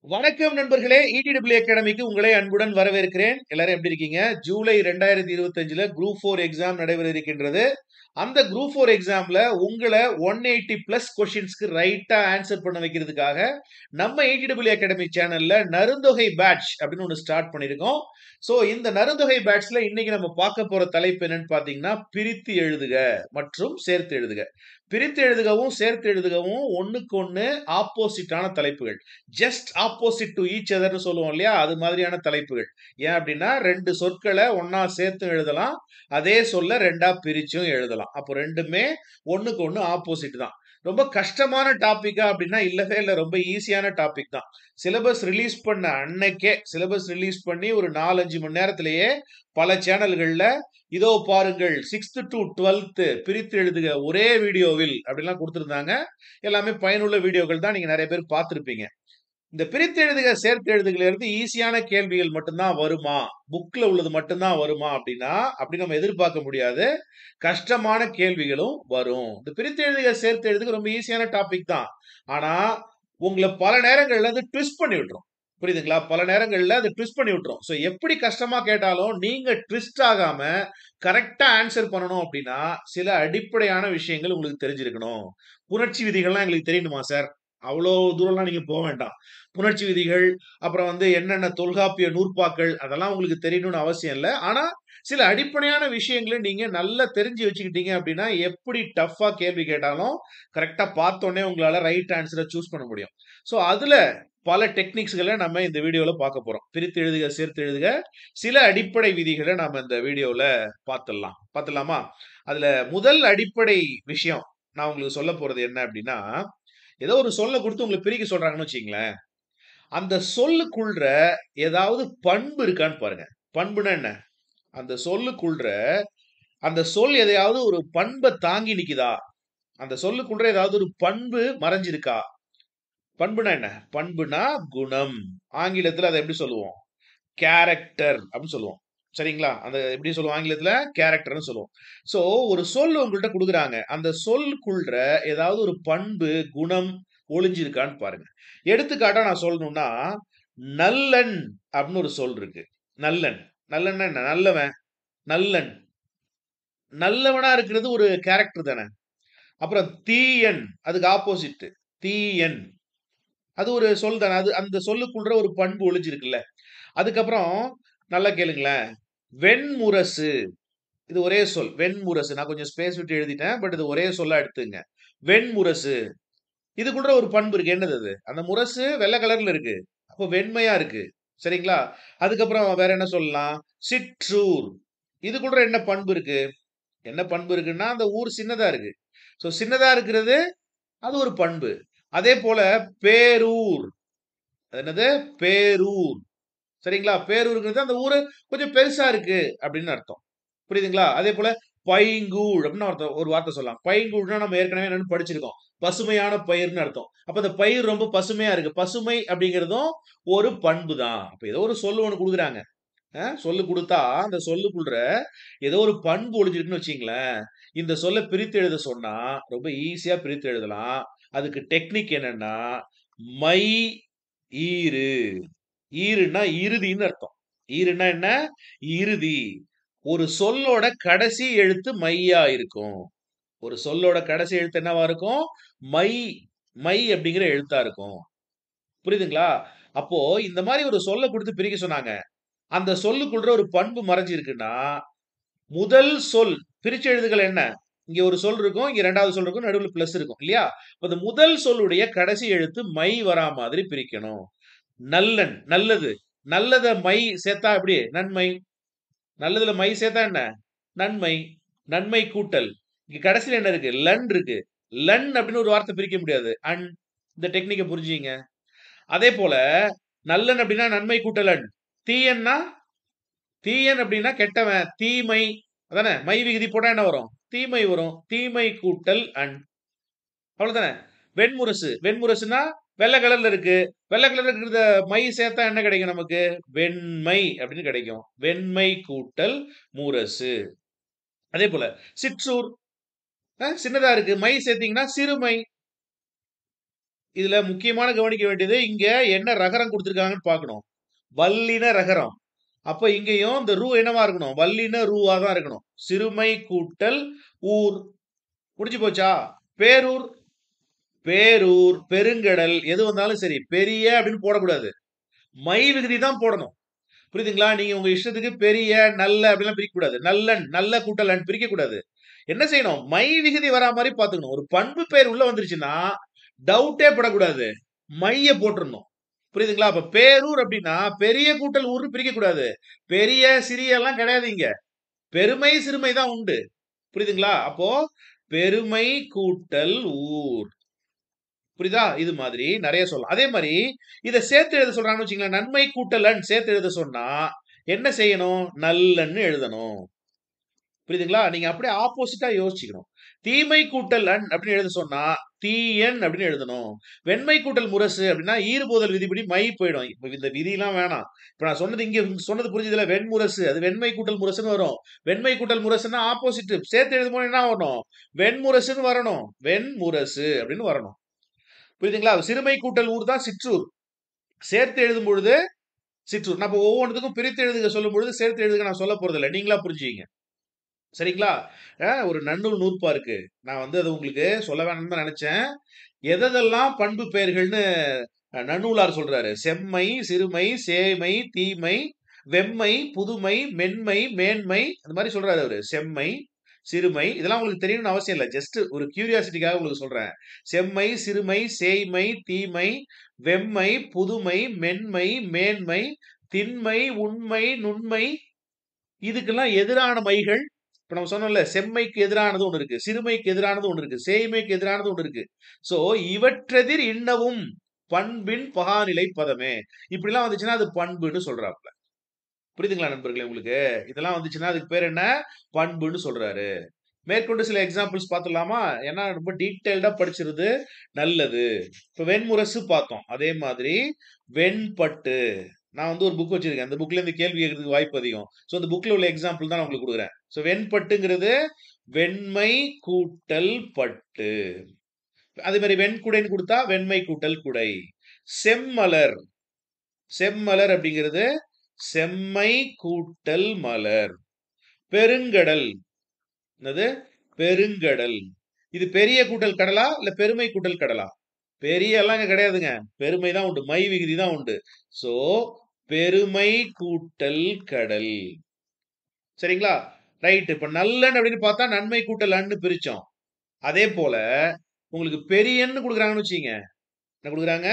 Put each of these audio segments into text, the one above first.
வணக்கம் நண்பர்களே. ETW அகாடமிக்கு உங்களை அன்புடன் வரவேற்கிறேன். எல்லாரும் எப்படி இருக்கீங்க? ஜூலை 2025ல குரூப் 4 எக்ஸாம் நடைபெற இருக்கின்றது. அந்த குரூப் 4 எக்ஸாம்ல உங்கள 180 பிளஸ் கொஸ்டின்ஸ்க்கு ரைட்டா ஆன்சர் பண்ண வைக்கிறதுக்காக நம்ம ETW அகாடமி சேனல்ல நருந்தொகை பேட்ச் அப்படின்னு ஒன்னு ஸ்டார்ட் பண்ணியிருக்கோம். சோ இந்த நருந்தொகை பேட்ச்ல இன்னைக்கு நம்ம பார்க்க போற தலைப்பு என்னன்னு பாத்தீங்கன்னா, பிரித்து எழுதுக மற்றும் சேர்த்து எழுதுக. பிரித்து எழுதுகவும் சேர்த்து எழுதுகவும் ஒண்ணுக்கு ஒண்ணு ஆப்போசிட்டான தலைப்புகள். ஜஸ்ட் ஆப்போசிட் டு ஈச் அதர்னு சொல்லுவோம் இல்லையா? அது மாதிரியான தலைப்புகள். ஏன் அப்படின்னா 2 சொற்கள ஒண்ணா சேர்த்தும் எழுதலாம். அதே சொல்ல 2ஆ பிரிச்சும் எழுதலாம். அப்போ 2மே ஒண்ணுக்கு ஒண்ணு ஆப்போசிட் தான். ரொம்ப கஷ்டமான டாபிக்கா அப்படின்னா இல்லவே இல்ல. ரொம்ப ஈஸியான டாபிக் தான். சிலபஸ் ரிலீஸ் பண்ண அன்னைக்கே சிலபஸ் ரிலீஸ் பண்ணி ஒரு 4, 5 மணி நேரத்திலேயே பல சேனல்கள்ல இதோ பாருங்கள் 6th to 12th பிரித்து எழுதுக ஒரே வீடியோவில் அப்படிலாம் கொடுத்திருந்தாங்க. எல்லாமே பயனுள்ள வீடியோக்கள் தான். நீங்க நிறைய பேர் பார்த்திருப்பீங்க. இந்த பிரித்து எழுதுக சேர்த்து எழுதுகல இருந்து ஈஸியான கேள்விகள் மட்டும்தான் வருமா, புக்ல உள்ளது மட்டும்தான் வருமா அப்படின்னா அப்படி நம்ம எதிர்பார்க்க முடியாது. கஷ்டமான கேள்விகளும் வரும். இந்த பிரித்து எழுதுக சேர்த்து எழுதுக ரொம்ப ஈஸியான டாபிக் தான். ஆனா உங்களை பல நேரங்கள்ல அது ட்விஸ்ட் பண்ணி விட்டுரும். புரியுதுங்களா? பல நேரங்கள்ல அது ட்விஸ்ட் பண்ணி விட்டுரும். சோ எப்படி கஷ்டமா கேட்டாலும் நீங்க ட்விஸ்ட் ஆகாம கரெக்டா ஆன்சர் பண்ணணும் அப்படின்னா சில அடிப்படையான விஷயங்கள் உங்களுக்கு தெரிஞ்சிருக்கணும். புணர்ச்சி விதிகள்லாம் எங்களுக்கு தெரியணுமா சார்? அவ்வளோ தூரம்லாம் நீங்க போக வேண்டாம். புணர்ச்சி விதிகள், அப்புறம் என்னென்ன தொல்காப்பிய நூற்பாக்கள் அதெல்லாம் உங்களுக்கு தெரியணும்னு அவசியம் இல்ல. ஆனா சில அடிப்படையான விஷயங்கள நீங்க நல்லா தெரிஞ்சு வச்சுக்கிட்டீங்க அப்படின்னா எப்படி டஃப்பா கேள்வி கேட்டாலும் கரெக்டா பார்த்தோனே உங்களால ரைட் ஆன்சரை சூஸ் பண்ண முடியும். சோ அதுல பல டெக்னிக்ஸ்களை நம்ம இந்த வீடியோல பார்க்க போறோம். பிரித்து எழுதுக சேர்த்து எழுதுக சில அடிப்படை விதிகளை நாம இந்த வீடியோல பார்த்துடலாமா? அதுல முதல் அடிப்படை விஷயம் நான் உங்களுக்கு சொல்ல போறது என்ன அப்படின்னா, ஏதோ ஒரு சொல்ல கொடுத்து உங்களுக்கு பிரிக்க சொல்றாங்கன்னு வச்சுங்களேன். அந்த சொல்லுக்குள்ள ஏதாவது பண்பு இருக்கான்னு பாருங்க. பண்புனா என்ன? அந்த சொல்லுக்குள்ள அந்த சொல் எதையாவது ஒரு பண்பை தாங்கி நிக்குதா? அந்த சொல்லுக்குள்ள ஏதாவது ஒரு பண்பு மறைஞ்சிருக்கா? பண்புனா என்ன? பண்புனா குணம். ஆங்கிலத்துல அதை எப்படி சொல்லுவோம்? கேரக்டர் அப்படின்னு சொல்லுவோம். சரிங்களா? அந்த எப்படி சொல்லுவோம் ஆங்கிலத்துல? கேரக்டர்னு சொல்லுவோம். சோ ஒரு சொல் உங்கள்ட்ட குடுக்குறாங்க. அந்த சொல்லுக்குள்ள ஏதாவது ஒரு பண்பு, குணம் ஒளிஞ்சிருக்கான்னு பாருங்க. எடுத்துக்காட்டா நான் சொல்லணும்னா, நல்லன் அப்படின்னு ஒரு சொல் இருக்கு. நல்லன். நல்லன்னா என்ன? நல்லவன், நல்லன். நல்லவனா இருக்கிறது ஒரு கேரக்டர் தானே. அப்புறம் தீயன் அதுக்கு ஆப்போசிட். தீயன். அது ஒரு சொல் தானே. அது அந்த சொல்லுக்குள்ள ஒரு பண்பு ஒளிஞ்சிருக்குல்ல. அதுக்கப்புறம் நல்லா கேளுங்களேன். வெண்முரசு. இது ஒரே சொல். வெண்முரசு. நான் கொஞ்சம் ஸ்பேஸ் விட்டு எழுதிட்டேன். பட் இது ஒரே சொல்லா எடுத்துங்க. வெண்முரசு. இதுக்குள்ள ஒரு பண்பு இருக்கு. என்னது அது? அந்த முரசு வெள்ளை கலர்ல இருக்கு. அப்போ வெண்மையா இருக்கு. சரிங்களா? அதுக்கப்புறம் வேற என்ன சொல்லலாம்? சிற்றூர். இதுக்குள்ள என்ன பண்பு இருக்கு? என்ன பண்பு இருக்குன்னா, அந்த ஊர் சின்னதா இருக்கு. சோ சின்னதா இருக்கிறது அது ஒரு பண்பு. அதே போல பேரூர். அது என்னது? பேரூர். சரிங்களா? பேரூருங்கிறது அந்த ஊரு கொஞ்சம் பெருசா இருக்கு அப்படின்னு அர்த்தம். புரியுதுங்களா? அதே போல பைங்கூழ் அப்படின்னு ஒரு வார்த்தை சொல்லலாம். பைங்கூழ்னா நம்ம ஏற்கனவே என்னன்னு படிச்சிருக்கோம். பசுமையான பயிர்னு அர்த்தம். அப்ப அந்த பயிர் ரொம்ப பசுமையா இருக்கு. பசுமை அப்படிங்கிறதும் ஒரு பண்பு தான். அப்ப ஏதோ ஒரு சொல்லு ஒண்ணு குடுக்குறாங்க. சொல்லு குடுத்தா அந்த சொல்லுக்குள்ள ஏதோ ஒரு பண்பு ஒளிஞ்சிருக்குன்னு வச்சுங்களேன். இந்த சொல்ல பிரித்து எழுத சொன்னா ரொம்ப ஈஸியா பிரித்து எழுதலாம். அதுக்கு டெக்னிக் என்னன்னா, மை ஈறு. ஈறுன்னா இறுதின்னு அர்த்தம். ஈறுன்னா என்ன? இறுதி. ஒரு சொல்லோட கடைசி எழுத்து மையா இருக்கும். ஒரு சொல்லோட கடைசி எழுத்து என்னவா இருக்கும்? மை. மை அப்படிங்கிற எழுத்தா இருக்கும். புரியுதுங்களா? அப்போ இந்த மாரி ஒரு சொல்ல குடுத்து பிரிக்க சொன்னாங்க. அந்த சொல்லுக்குள்ள ஒரு பண்பு மறைஞ்சிருக்குன்னா, முதல் சொல் பிரிச்சு எழுதுகள் என்ன? இங்க ஒரு சொல் இருக்கும். இங்க 2வது சொல் இருக்கும். நடுவுல பிளஸ் இருக்கும். இல்லையா? அப்ப அந்த முதல் சொல்லுடைய கடைசி எழுத்து மை வரா மாதிரி பிரிக்கணும். நல்லன், நல்லது. நல்லத மை சேர்த்தா எப்படி? நன்மை. நல்லதுல மை சேர்த்தா என்ன? நன்மை. நன்மை கூட்டல். இங்க கடைசில என்ன இருக்கு? லன் இருக்கு. லன் அப்படின்னு ஒரு வார்த்தை பிரிக்க முடியாது. இந்த டெக்னிக்க புரிஞ்சுங்க. அதே போல நல்லன் அப்படின்னா நன்மை கூட்டல் அன். தீயன்னா தீயன் அப்படின்னா கெட்டவன். தீமை. அதானே? மை விகுதி போட்டா என்ன வரும்? தீமை வரும். தீமை கூட்டல் அன். அவ்வளவுதானே? வெண்முரசு. வெண்முரசுனா வெள்ளை கலர்ல இருக்கு. வெள்ளை கலர்ல இருக்கிறத மை சேர்த்தா என்ன கிடைக்கும் நமக்கு? வெண்மை அப்படின்னு கிடைக்கும். வெண்மை கூட்டல் முரசு. அதே போல சிற்றூர். சின்னதா இருக்கு. மை சேர்த்தீங்கன்னா சிறுமை. இதுல முக்கியமான கவனிக்க வேண்டியது இங்க என்ன ரகரம் கொடுத்திருக்காங்கன்னு பார்க்கணும். வல்லின ரகரம். அப்ப இங்கேயும் இந்த ரூ என்னவா இருக்கணும்? வல்லின ரூவா தான் இருக்கணும். சிறுமை கூட்டல் ஊர். முடிஞ்சு போச்சா? பேரூர், பேரூர், பெருங்கடல் எது வந்தாலும் சரி பெரிய அப்படின்னு போடக்கூடாது. மை விகுதி தான் போடணும். புரியுதுங்களா? நீங்க உங்க இஷ்டத்துக்கு பெரிய நல்ல அப்படிலாம் பிரிக்க கூடாது. நல்லன் நல்ல கூட்டல் அன் பிரிக்க கூடாது. என்ன செய்யணும்? மை விகுதி வரா மாதிரி பாத்துக்கணும். ஒரு பண்பு பெயர் உள்ள வந்துருச்சுன்னா டவுட்டே படக்கூடாது. மைய போட்டுறணும். புரியுதுங்களா? அப்ப பேரூர் அப்படின்னா பெரிய கூட்டல் ஊர் பிரிக்க கூடாது. பெரிய சிறிய எல்லாம் கிடையாது இங்க. பெருமை சிறுமை தான் உண்டு. புரியுதுங்களா? அப்போ பெருமை கூட்டல் ஊர். புரியுதா? இது மாதிரி நிறைய சொல்லலாம். அதே மாதிரி இதை சேர்த்து எழுத சொல்றாங்கன்னு வச்சுங்களேன். நன்மை கூட்டலன் சேர்த்து எழுத சொன்னா என்ன செய்யணும்? நல்லன்னு எழுதணும். புரியுதுங்களா? நீங்க அப்படியே ஆப்போசிட்டா யோசிச்சுக்கணும். தீமை கூட்டல் அன் அப்படின்னு எழுத சொன்னா தீயன் அப்படின்னு எழுதணும். வெண்மை கூட்டல் முரசு அப்படின்னா ஈறுபோதல் விதிப்படி மை போயிடும். இப்ப இந்த விதிலாம் வேணாம். இப்ப நான் சொன்னது இங்க சொன்னது புரிஞ்சதுல வெண்முரசு அது வெண்மை கூட்டல் முரசுன்னு வரும். வெண்மை கூட்டல் முரசுன்னா ஆப்போசிட் சேர்த்து எழுதும்போது என்ன வரணும்? வெண்முரசுன்னு வரணும். வெண்முரசு அப்படின்னு வரணும். புரியுதுங்களா? சிறுமை கூட்டல் ஊர் தான் சிற்றூர். சேர்த்து எழுதும் பொழுது சிற்றூர். நம்ம ஒவ்வொன்றுக்கும் பிரித்து எழுதுக சொல்லும் பொழுது சேர்த்து எழுதுக நான் சொல்ல போறது இல்லை. நீங்களா புரிஞ்சுங்க. சரிங்களா? ஒரு நன்னூல் நூற்பா இருக்கு. நான் வந்து அது உங்களுக்கு சொல்ல வேணும்னு தான் நினைச்சேன். எதெல்லாம் பண்பு பெயர்கள்னு நன்னூலார் சொல்றாரு. செம்மை, சிறுமை, சேமை, தீமை, வெம்மை, புதுமை, மென்மை, மேன்மை அந்த மாதிரி சொல்றாரு அவரு. செம்மை, சிறுமை இதெல்லாம் உங்களுக்கு தெரியணும்னு அவசியம் இல்லை. ஜஸ்ட் ஒரு கியூரியாசிட்டிக்காக உங்களுக்கு சொல்றேன். செம்மை, சிறுமை, சேய்மை, தீமை, வெம்மை, புதுமை, மென்மை, மேன்மை, திண்மை, உண்மை, நுண்மை இதுக்கெல்லாம் எதிரான மைகள். இப்ப நம்ம சொன்னோம்ல செம்மைக்கு எதிரானது ஒண்ணு இருக்கு, சிறுமைக்கு எதிரானது ஒண்ணு இருக்கு, சேய்மைக்கு எதிரானது ஒண்ணு இருக்கு. சோ இவற்றெதிர் இன்னவும் பண்பின் பகாநிலை பதமே. இப்படிலாம் வந்துச்சுன்னா அது பண்புன்னு சொல்றாப்ல. புரியுதுங்களா நண்பர்களே உங்களுக்கு? இதெல்லாம் வந்துச்சுன்னா அதுக்கு பேர் என்ன? பண்புன்னு சொல்றாரு. மேற்கொண்டு சில எக்ஸாம்பிள்ஸ் பார்த்துடலாமா? ஏன்னா ரொம்ப டீட்டெயில்டா படிச்சிருது நல்லது. இப்ப வெண்முரசு பார்த்தோம். அதே மாதிரி வெண்பட்டு. நான் வந்து ஒரு புக் வச்சிருக்கேன். அந்த புக்ல இருந்து கேள்வி கேட்கறதுக்கு வாய்ப்பு அதிகம். சோ அந்த புக்ல உள்ள எக்ஸாம்பிள் தான் நான் உங்களுக்கு கொடுக்குறேன். சோ வெண்பட்டுங்கிறது வெண்மை கூட்டல் பட்டு. அதே மாதிரி வெண்குடைன்னு கொடுத்தா வெண்மை கூட்டல் குடை. செம்மலர். செம்மலர் அப்படிங்கிறது செம்மை கூட்டல் மலர். பெருங்கடல். என்னது? பெருங்கடல். இது பெரிய கூட்டல் கடலா இல்ல பெருமை கூட்டல் கடலா? பெரிய எல்லாம் இங்க கிடையாதுங்க. பெருமை தான் உண்டு. மை விகுதி தான் உண்டு. சோ பெருமை கூட்டல் கடல். சரிங்களா? ரைட். இப்ப நல்லன் அப்படின்னு பார்த்தா நன்மை கூட்டல் அன்னு பிரிச்சோம். அதே போல உங்களுக்கு பெரியன்னு கொடுக்குறாங்கன்னு வச்சுங்க. என்ன கொடுக்குறாங்க?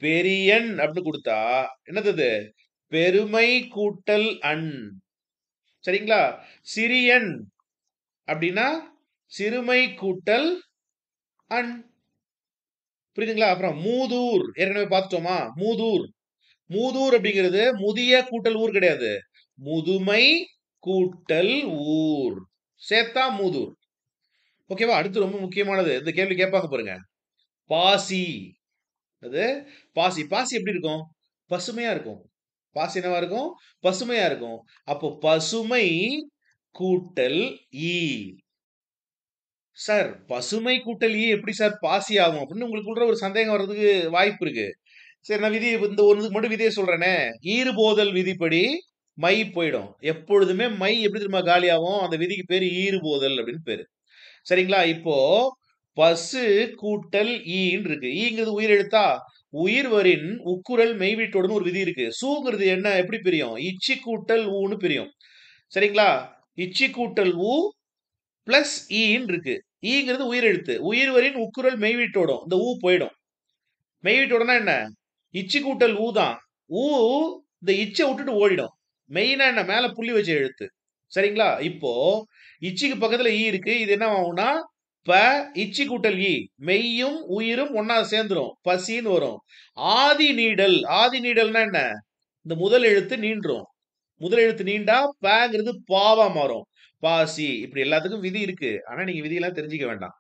பெரியன் அப்படின்னு கொடுத்தா என்னது? பெருமை கூட்டல் அன். சரிங்களா? சிறியன் அப்படின்னா சிறுமை கூட்டல் அன். புரியுதுங்களா? அப்புறம் மூதூர் ஏற்கனவே பார்த்துட்டோமா? மூதூர். மூதூர் அப்படிங்கிறது முதிய கூட்டல் ஊர் கிடையாது. முதுமை கூட்டல் ஊர் சேர்த்தா மூதூர். ஓகேவா? அடுத்து ரொம்ப முக்கியமானது. இந்த கேள்வி கேட்பாங்க பாருங்க. பாசி. அது பாசி. பாசி எப்படி இருக்கும்? பசுமையா இருக்கும். பாசி என்னவா இருக்கும்? பசுமையா இருக்கும். அப்போ பசுமை கூட்டல் ஈ. சார் பசுமை கூட்டல் ஈ எப்படி சார் பாசி ஆகும் அப்படின்னு உங்களுக்குள்ள ஒரு சந்தேகம் வர்றதுக்கு வாய்ப்பு இருக்கு. சரி நான் விதி இந்த ஒன்றுக்கு மட்டும் விதியை சொல்றேனே. ஈறுபோதல் விதிப்படி மை போயிடும். எப்பொழுதுமே மை எப்படி தெரியுமா காலியாகும்? அந்த விதிக்கு பேரு ஈறுபோதல் அப்படின்னு பேரு. சரிங்களா? இப்போ பசு கூட்டல் ஈன்னு இருக்கு. ஈங்கிறது உயிர் எழுத்தா? உயிர்வரின் உக்குரல் மெய்வீட்டோடுன்னு ஒரு விதி இருக்கு. சூங்கிறது என்ன எப்படி பிரியும்? இச்சி கூட்டல் ஊன்னு பிரியும். சரிங்களா? இச்சி கூட்டல் ஊ பிளஸ் ஈன்னு இருக்கு. ஈங்கிறது உயிர் எழுத்து. உயிர்வரின் உக்குரல் மெய்வீட்டோடும் இந்த ஊ போயிடும். மெய்வீட்டோடனா என்ன? இச்சி கூட்டல் ஊ தான். ஊ இந்த இச்சை விட்டுட்டு ஓடிடும். மெயினா என்ன? மேல புள்ளி வச்ச எழுத்து. சரிங்களா? இப்போ இச்சிக்கு பக்கத்துல ஈ இருக்கு. இது என்ன ஆகும்னா ப இச்சி கூட்டல் ஈ. மெய்யும் உயிரும் ஒன்னா சேர்ந்துரும். பசின்னு வரும். ஆதி நீடல். ஆதி நீடல்னா என்ன? இந்த முதல் எழுத்து நீண்டுரும். முதல் எழுத்து நீண்டா பங்கிறது பாவா மாறும். பாசி. இப்படி எல்லாத்துக்கும் விதி இருக்கு. ஆனா நீங்க விதியெல்லாம் தெரிஞ்சுக்க வேண்டாம்.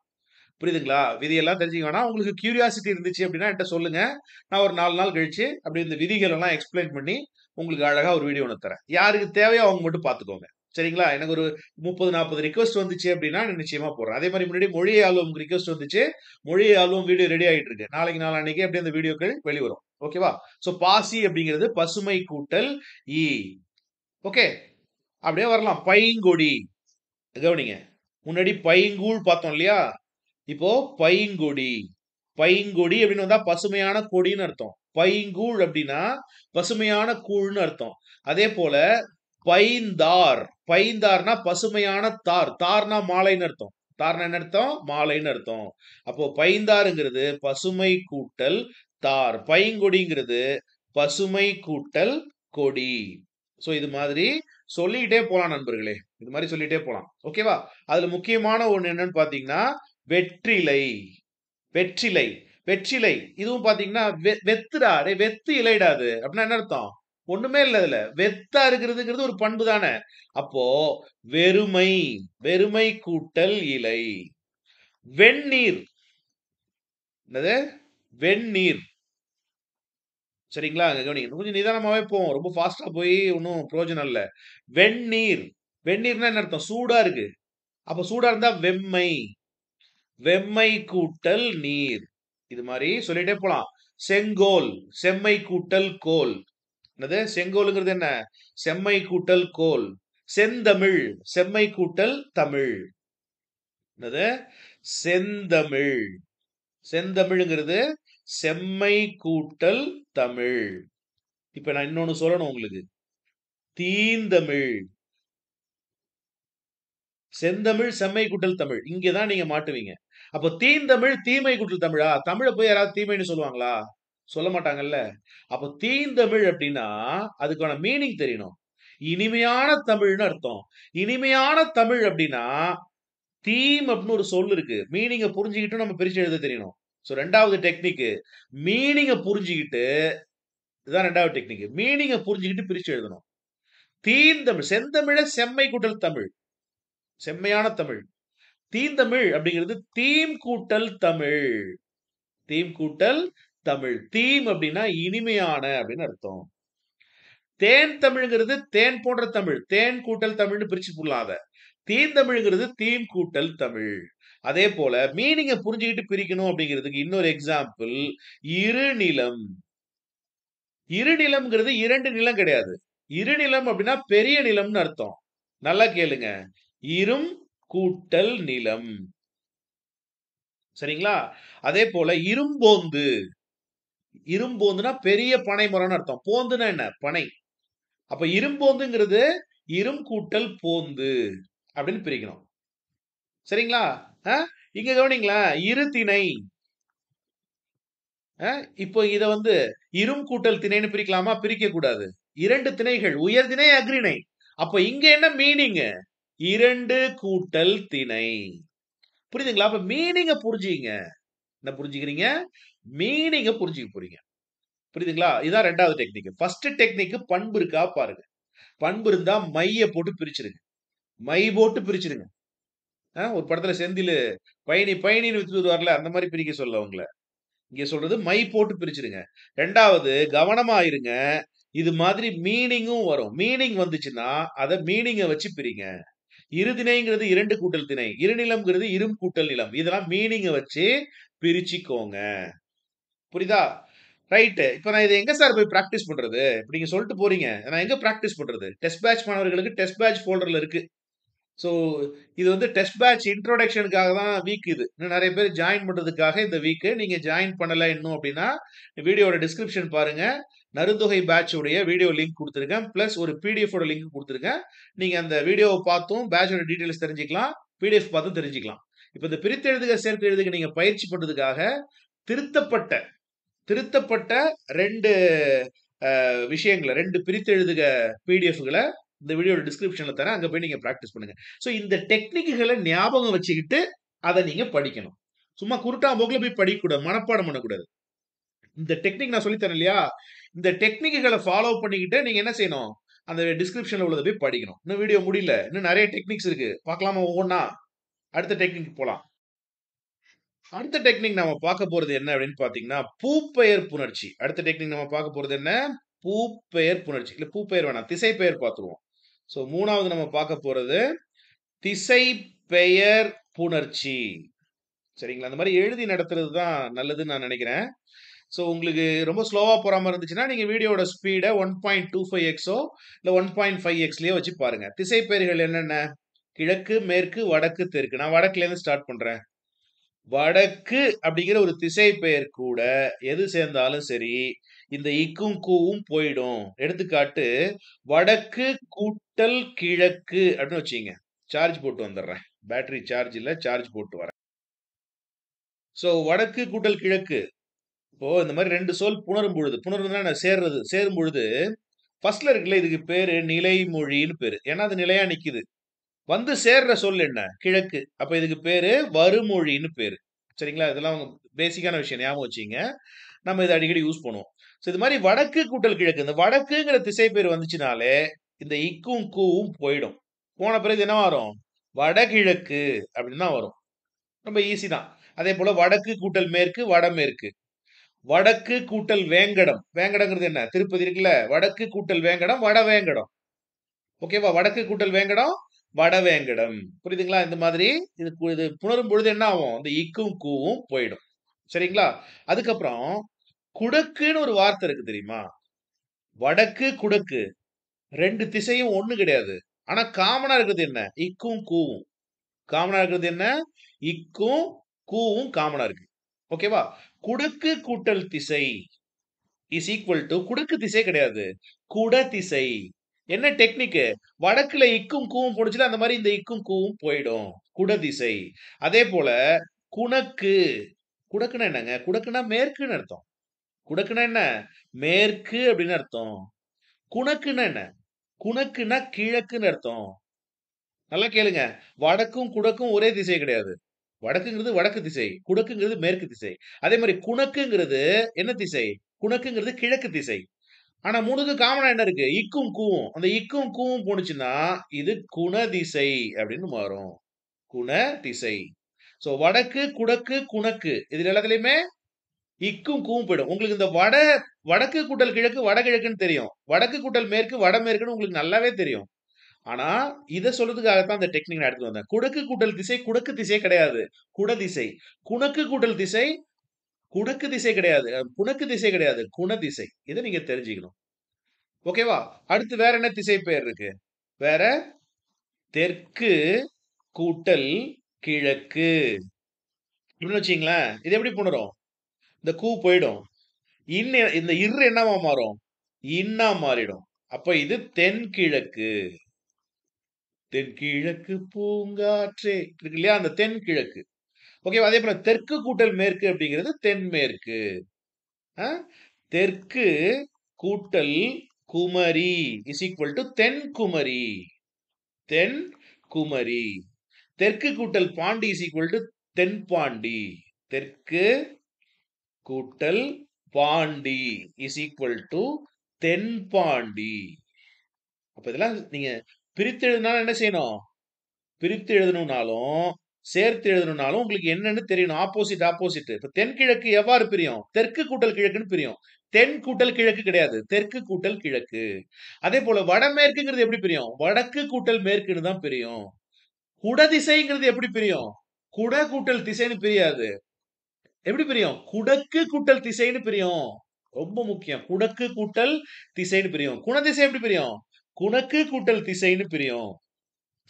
புரியுதுங்களா? விதியெல்லாம் தெரிஞ்சுக்க வேணாம். உங்களுக்கு கியூரியாசிட்டி இருந்துச்சு அப்படின்னா என்கிட்ட சொல்லுங்க. நான் ஒரு 4 நாள் கழிச்சு அப்படி இந்த விதிகள் எல்லாம் எக்ஸ்பிளைன் பண்ணி உங்களுக்கு அழகா ஒரு வீடியோ ஒன்று தரேன். யாருக்கு தேவையோ அவங்க மட்டும் பார்த்துக்கோங்க. சரிங்களா? எனக்கு ஒரு 30, 40 ரிக்வெஸ்ட் வந்துச்சு அப்படின்னா, நான் நிச்சயமா போடுறேன். அதே மாரி முன்னாடி மொழி ஆல்பம் ரிக்வெஸ்ட் வந்துச்சு. மொழி ஆல்பம் வீடியோ ரெடி ஆயிட்டு இருக்கு. நாளைக்கு நாளான்னைக்கு அப்படியே அந்த வீடியோக்கள் வெளிவரும். ஓகேவா? சோ பாசி அப்படிங்கிறது பசுமை கூட்டல் ஈ. ஓகே. அப்படியே வரலாம். பைங்கொடி. கவனிங்க. முன்னாடி பைங்கூழ் பார்த்தோம் இல்லையா? இப்போ பைங்கொடி. பைங்கொடி அப்படின்னு வந்தா பசுமையான கொடின்னு அர்த்தம். பைங்கூழ் அப்படின்னா பசுமையான கூழ்னு அர்த்தம். அதே போல பைந்தார். பைந்தார்னா பசுமையான தார். தார்னா மாலைன்னு அர்த்தம். தார்னா என்ன அர்த்தம்? மாலைன்னு அர்த்தம். அப்போ பைந்தாருங்கிறது பசுமை கூட்டல் தார். பைங்கொடிங்கிறது பசுமை கூட்டல் கொடி. சோ இது மாதிரி சொல்லிக்கிட்டே போலாம் நண்பர்களே. இது மாதிரி சொல்லிட்டே போலாம். ஓகேவா? அதுல முக்கியமான ஒண்ணு என்னன்னு பாத்தீங்கன்னா வெற்றிலை. வெற்றிலை. வெற்றிலை. இதுவும் பாத்தீங்கன்னா வெத்துடா. டேய் வெத்து இலைடா அது. அப்படின்னா என்ன அர்த்தம்? ஒண்ணுமே இல்ல இதுல. வெத்தா இருக்கிறதுங்கிறது ஒரு பண்பு தானே. அப்போ வெறுமை. வெறுமை கூட்டல் இலை. வெந்நீர். என்னது? வெந்நீர். சரிங்களா? அங்க கவனிங்க. கொஞ்சம் நிதானமாவே போவோம். ரொம்ப ஃபாஸ்ட்டா போய் ஒண்ணும் பிரயோஜனம் இல்ல. வெந்நீர். வெந்நீர்னா என்ன அர்த்தம்? சூடா இருக்கு. அப்ப சூடா இருந்தா வெம்மை. வெம்மை கூட்டல் நீர். இது மாதிரி சொல்லிட்டே போலாம். செங்கோல். செம்மை கூட்டல் கோல். என்னது? செங்கோலுங்கிறது என்ன? செம்மை கூட்டல் கோல். செந்தமிழ். செம்மை கூட்டல் தமிழ். என்னது? செந்தமிழ். செந்தமிழ்ங்கிறது செம்மை கூட்டல் தமிழ். இப்ப நான் இன்னொன்னு சொல்லணும் உங்களுக்கு. தீந்தமிழ். செந்தமிழ் செம்மை கூட்டல் தமிழ். இங்கதான் நீங்க மாட்டுவீங்க. அப்போ தீந்தமிழ் தீமை கூட்டல் தமிழா? தமிழ போய் யாராவது தீமைன்னு சொல்லுவாங்களா? சொல்ல மாட்டாங்கல்ல. அப்போ தீந்தமிழ் அப்படின்னா அதுக்கான மீனிங் தெரியணும். இனிமையான தமிழ்னு அர்த்தம். இனிமையான தமிழ் அப்படின்னா தீம் அப்படின்னு ஒரு சொல் இருக்கு. மீனிங்க புரிஞ்சுக்கிட்டு நம்ம பிரிச்சு எழுத தெரியணும். சோ ரெண்டாவது டெக்னிக் மீனிங்க புரிஞ்சுக்கிட்டு இதுதான் ரெண்டாவது டெக்னிக். மீனிங்க புரிஞ்சுக்கிட்டு பிரிச்சு எழுதணும். தீந்தமிழ் செந்தமிழ செம்மை கூட்டல் தமிழ். செம்மையான தமிழ். தீந்தமிழ் அப்படிங்கிறது தீம் கூட்டல் தமிழ். தீம் கூட்டல் தமிழ். தீம் அப்படின்னா இனிமையான அப்படின்னு அர்த்தம். தேன் தமிழ்ங்கிறது தேன் போன்ற தமிழ். தேன் கூட்டல் தமிழ்னு பிரிச்சு போடலாம் அத. தீந்தமிழ்ங்கிறது தீம் கூட்டல் தமிழ். அதே போல மீனிங்க புரிஞ்சுக்கிட்டு பிரிக்கணும் அப்படிங்கிறதுக்கு இன்னொரு எக்ஸாம்பிள் இருநிலம். இருநிலம்ங்கிறது இரண்டு நிலம் கிடையாது. இருநிலம் அப்படின்னா பெரிய நிலம்னு அர்த்தம். நல்லா கேளுங்க. இரும் கூட்டல் நிலம். சரிங்களா? அதே போல இரும்போந்து. இரும்போந்துனா பெரிய பனை மரம்னு அர்த்தம். போந்துனா என்ன? பனை. அப்ப இரும்போந்துங்கிறது இரும் கூட்டல் போந்து அப்படின்னு பிரிக்கணும். சரிங்களா? இங்க கவனிங்களேன். இருதிணை. இப்போ இத வந்து இரும் கூட்டல் திணைன்னு பிரிக்கலாமா? பிரிக்க கூடாது. இரண்டு திணைகள். உயர்திணை, அக்ரிணை. அப்ப இங்க என்ன மீனிங்? இரண்டு கூட்டல் திணை. புரியுதுங்களா? அப்ப மீனிங்க புரிஞ்சுங்க. என்ன புரிஞ்சுக்கிறீங்க? மீனிங்க புரிஞ்சுக்க போறீங்க. புரியுதுங்களா? இதான் ரெண்டாவது டெக்னிக். ஃபர்ஸ்ட் டெக்னிக் பண்பு இருக்கா பாருங்க. பண்பு இருந்தா மைய போட்டு பிரிச்சிருங்க. மை போட்டு பிரிச்சிருங்க. ஒரு படத்துல செந்தில் பயணி பயணின்னு வித்துட்டு வருவார்ல அந்த மாதிரி பிரிக்க சொல்ல உங்களை. இங்க சொல்றது மை போட்டு பிரிச்சிருங்க. ரெண்டாவது கவனமா இருங்க. இது மாதிரி மீனிங்கும் வரும். மீனிங் வந்துச்சுன்னா அத மீனிங்க வச்சு பிரிங்க. இருதிணைங்கிறது இரண்டு கூட்டல் திணை. இருநிலம்ங்கிறது இரும் கூட்டல் நிலம். இதெல்லாம் மீனிங்க வச்சு பிரிச்சுக்கோங்க. புரியுதா? ரைட். இப்ப நான் இதை எங்க சார் போய் பிராக்டிஸ் பண்றது? இப்ப நீங்க சொல்லிட்டு போறீங்க. நான் எங்க பிராக்டிஸ் பண்றது? டெஸ்ட் பேட்ச் மாணவர்களுக்கு டெஸ்ட் பேட்ச் ஃபோல்டர்ல இருக்கு. ஸோ இது வந்து டெஸ்ட் பேட்ச் இன்ட்ரோடக்ஷனுக்காக தான் வீக் இது. இன்னும் நிறைய பேர் ஜாயின் பண்றதுக்காக இந்த வீக். நீங்க ஜாயின் பண்ணல இன்னும் அப்படின்னா வீடியோட டிஸ்கிரிப்ஷன் பாருங்க. நருந்தொகை பேட்ச் உடைய வீடியோ லிங்க் கொடுத்துருக்கேன். பிளஸ் ஒரு பிடிஎஃப் ஓட லிங்க் கொடுத்துருக்கேன். நீங்க அந்த வீடியோவை பார்த்தும் பேட்சோட டீடைல்ஸ் தெரிஞ்சுக்கலாம். பிடிஎஃப் பார்த்தும் தெரிஞ்சுக்கலாம். இப்போ இந்த பிரித்தெழுதுக சேர்த்து எழுதுக நீங்க பயிற்சி பண்றதுக்காக திருத்தப்பட்ட திருத்தப்பட்ட ரெண்டு விஷயங்களை ரெண்டு பிரித்தெழுதுக பிடிஎஃப்களை இந்த வீடியோட டிஸ்கிரிப்ஷன்ல தரேன். அங்க போய் நீங்க பிராக்டிஸ் பண்ணுங்க. சோ இந்த டெக்னிக்குகளை ஞாபகம் வச்சுக்கிட்டு அதை நீங்க படிக்கணும். சும்மா குருட்டா போக்குல போய் படிக்கக்கூடாது. மனப்பாடம் பண்ணக்கூடாது. இந்த டெக்னிக் நான் சொல்லித்தரேன் இல்லையா? இந்த டெக்னிக்குகளை ஃபாலோ பண்ணிக்கிட்டு நீங்க என்ன செய்யணும்? அந்த டிஸ்கிரிப்ஷன்ல உள்ளதை போய் படிக்கணும். இன்னும் வீடியோ முடியல. இன்னும் நிறைய டெக்னிக்ஸ் இருக்கு. பார்க்கலாமா ஒவ்வொன்னா? அடுத்த டெக்னிக் போலாம். அடுத்த டெக்னிக் நம்ம பார்க்க போறது என்ன அப்படின்னு பாத்தீங்கன்னா பூப்பெயர் புணர்ச்சி. அடுத்த டெக்னிக் நம்ம பார்க்க போறது என்ன? பூப்பெயர் புணர்ச்சி. இல்ல பூப்பெயர் வேணாம், திசை பெயர் பார்த்துருவோம். ஸோ மூணாவது நம்ம பார்க்க போறது திசை பெயர் புணர்ச்சி. சரிங்களா? அந்த மாதிரி எழுதி நடத்துறது தான் நல்லதுன்னு நான் நினைக்கிறேன். ஸோ உங்களுக்கு ரொம்ப ஸ்லோவா போற மாதிரி இருந்துச்சுன்னா நீங்க வீடியோட ஸ்பீடை 1.25xோ இல்லை 1.5xலயோ வச்சு பாருங்க. திசை பெயர்கள் என்னென்ன? கிழக்கு, மேற்கு, வடக்கு, தெற்கு. நான் வடக்குல இருந்து ஸ்டார்ட் பண்றேன். வடக்கு அப்படிங்கிற ஒரு திசை பெயர் கூட எது சேர்ந்தாலும் சரி இந்த இக்கும் கூவும் போயிடும். எடுத்துக்காட்டு வடக்கு கூட்டல் கிழக்கு அப்படின்னு வச்சுங்க. சார்ஜ் போட்டு வந்துடுறேன். பேட்டரி சார்ஜ் இல்ல, சார்ஜ் போட்டு வரேன். சோ வடக்கு கூட்டல் கிழக்கு. இப்போ இந்த மாதிரி ரெண்டு சொல் புணரும் பொழுது, புணருதுன்னா சேர்றது, சேரும் பொழுது ஃபர்ஸ்ட்ல இருக்குல்ல, இதுக்கு பேரு நிலைமொழின்னு பேரு. ஏன்னா அது நிலையா நிக்குது. வந்து சேர்ற சொல் என்ன? கிழக்கு. அப்ப இதுக்கு பேரு வருமொழின்னு பேரு. சரிங்களா? இதெல்லாம் பேசிக்கான விஷயம், ஞாபகம் வச்சுங்க. நம்ம இதை அடிக்கடி யூஸ் பண்ணுவோம். ஸோ இது மாதிரி வடக்கு கூட்டல் கிழக்கு, இந்த வடக்குங்கிற திசை பேர் வந்துச்சுனாலே இந்த இக்கும் கூவும் போயிடும். போன பிறகு என்ன வரும்? வடகிழக்கு அப்படின்னு தான் வரும். ரொம்ப ஈஸி தான். அதே போல வடக்கு கூட்டல் மேற்கு, வடமேற்கு. வடக்கு கூட்டல் வேங்கடம். வேங்கடங்கிறது என்ன? திருப்பதி இருக்குல்ல, வடக்கு கூட்டல் வேங்கடம், வடவேங்கடம். ஓகேவா? வடக்கு கூட்டல் வேங்கடம், வடவேங்கடம். புரியுதுங்களா? இந்த மாதிரி இது புணரும் பொழுது என்ன ஆகும்? இந்த இக்கும் கூவும் போயிடும். சரிங்களா? அதுக்கப்புறம் குடக்குன்னு ஒரு வார்த்தை இருக்கு தெரியுமா? வடக்கு குடக்கு ரெண்டு திசையும் ஒண்ணு கிடையாது. ஆனா காமனா இருக்கிறது என்ன? இக்கும் கூவும். காமனா இருக்கிறது என்ன? இக்கும் கூவும் காமனா இருக்கு. ஓகேவா? குடக்கு கூட்டல் திசை இஸ் ஈக்குவல் டு, குடக்கு திசை கிடையாது, குட திசை. என்ன டெக்னிக்? வடக்குல இக்கும் கூவும் போடுச்சுல, அந்த மாதிரி இந்த இக்கும் கூவும் போயிடும். குடதிசை. அதே போல குணக்கு. குடக்குன்னா என்னங்க? குடக்குன்னா மேற்குன்னு அர்த்தம். குடக்குன்னா என்ன? மேற்கு அப்படின்னு அர்த்தம். குணக்குன்னா என்ன? குணக்குன்னா கிழக்குன்னு அர்த்தம். நல்லா கேளுங்க. வடக்கும் குடக்கும் ஒரே திசை கிடையாது. வடக்குங்கிறது வடக்கு திசை, குடக்குங்கிறது மேற்கு திசை. அதே மாதிரி குணக்குங்கிறது என்ன திசை? குணக்குங்கிறது கிழக்கு திசை. ஆனா மூணுக்கு காமனா என்ன இருக்கு? இக்கும் கூவும். அந்த இக்கும் கூவும் போனுச்சுன்னா இது குணதிசை அப்படின்னு மாறும். குண திசை. சோ வடக்கு குடக்கு குணக்கு இதுல எல்லாத்துலயுமே இக்கும் கூவும் போயிடும். உங்களுக்கு இந்த வடக்கு கூட்டல் கிழக்கு வடகிழக்குன்னு தெரியும். வடக்கு கூட்டல் மேற்கு வடமேற்குன்னு உங்களுக்கு நல்லாவே தெரியும். ஆனா இத சொல்றதுக்காகத்தான் இந்த டெக்னிக் நான் எடுத்து வந்தேன். குடக்கு கூட்டல் திசை குடக்கு திசை கிடையாது, குடதிசை. குணக்கு கூட்டல் திசை குடக்கு திசை கிடையாது, குணக்கு திசை கிடையாது, குணதிசை. இதை நீங்க தெரிஞ்சுக்கணும். ஓகேவா? அடுத்து வேற என்ன திசை பெயர் இருக்கு? வேற தெற்கு கூட்டல் கிழக்கு இப்படின்னு வச்சீங்களேன். இது எப்படி புணரும்? இந்த கூ போயிடும். இந்த இரு என்னவா மாறும்? இன்னா மாறிடும். அப்ப இது தென்கிழக்கு. தென்கிழக்கு பூங்காற்றே இருக்கு இல்லையா? அந்த தென்கிழக்கு. ஓகேவா? அதே போல தெற்கு கூட்டல் மேற்கு அப்படிங்கிறது தென்மேற்கு. தெற்கு கூட்டல் குமரி இஸ் ஈக்குவல் டு தென்குமரி. தென்குமரி. தெற்கு கூட்டல் பாண்டி இஸ் ஈக்குவல் டு தென்பாண்டி. தெற்கு கூட்டல் பாண்டி இஸ் ஈக்குவல் டு தென்பாண்டி. அப்ப இதெல்லாம் நீங்க பிரித்து எழுதினாலும் என்ன செய்யணும்? பிரித்து எழுதணும்னாலும் சேர்த்து எழுதணும்னாலும் உங்களுக்கு என்னன்னு தெரியணும். Opposite opposite. இப்ப தென்கிழக்கு எவ்வாறு பிரியும்? தெற்கு கூட்டல் கிழக்குன்னு பிரியும். தென் கூட்டல் கிழக்கு கிடையாது, தெற்கு கூட்டல் கிழக்கு. அதே போல வடமேற்குங்கிறது எப்படி பிரியும்? வடக்கு கூட்டல் மேற்குன்னு தான் பிரியும். குடதிசைங்கிறது எப்படி பிரியும்? குட கூட்டல் திசைன்னு பிரியாது. எப்படி பிரியும்? குடக்கு கூட்டல் திசைன்னு பிரியும். ரொம்ப முக்கியம். குடக்கு கூட்டல் திசைன்னு பிரியும். குணதிசை எப்படி பிரியும்? குணக்கு கூட்டல் திசைன்னு பிரியும்.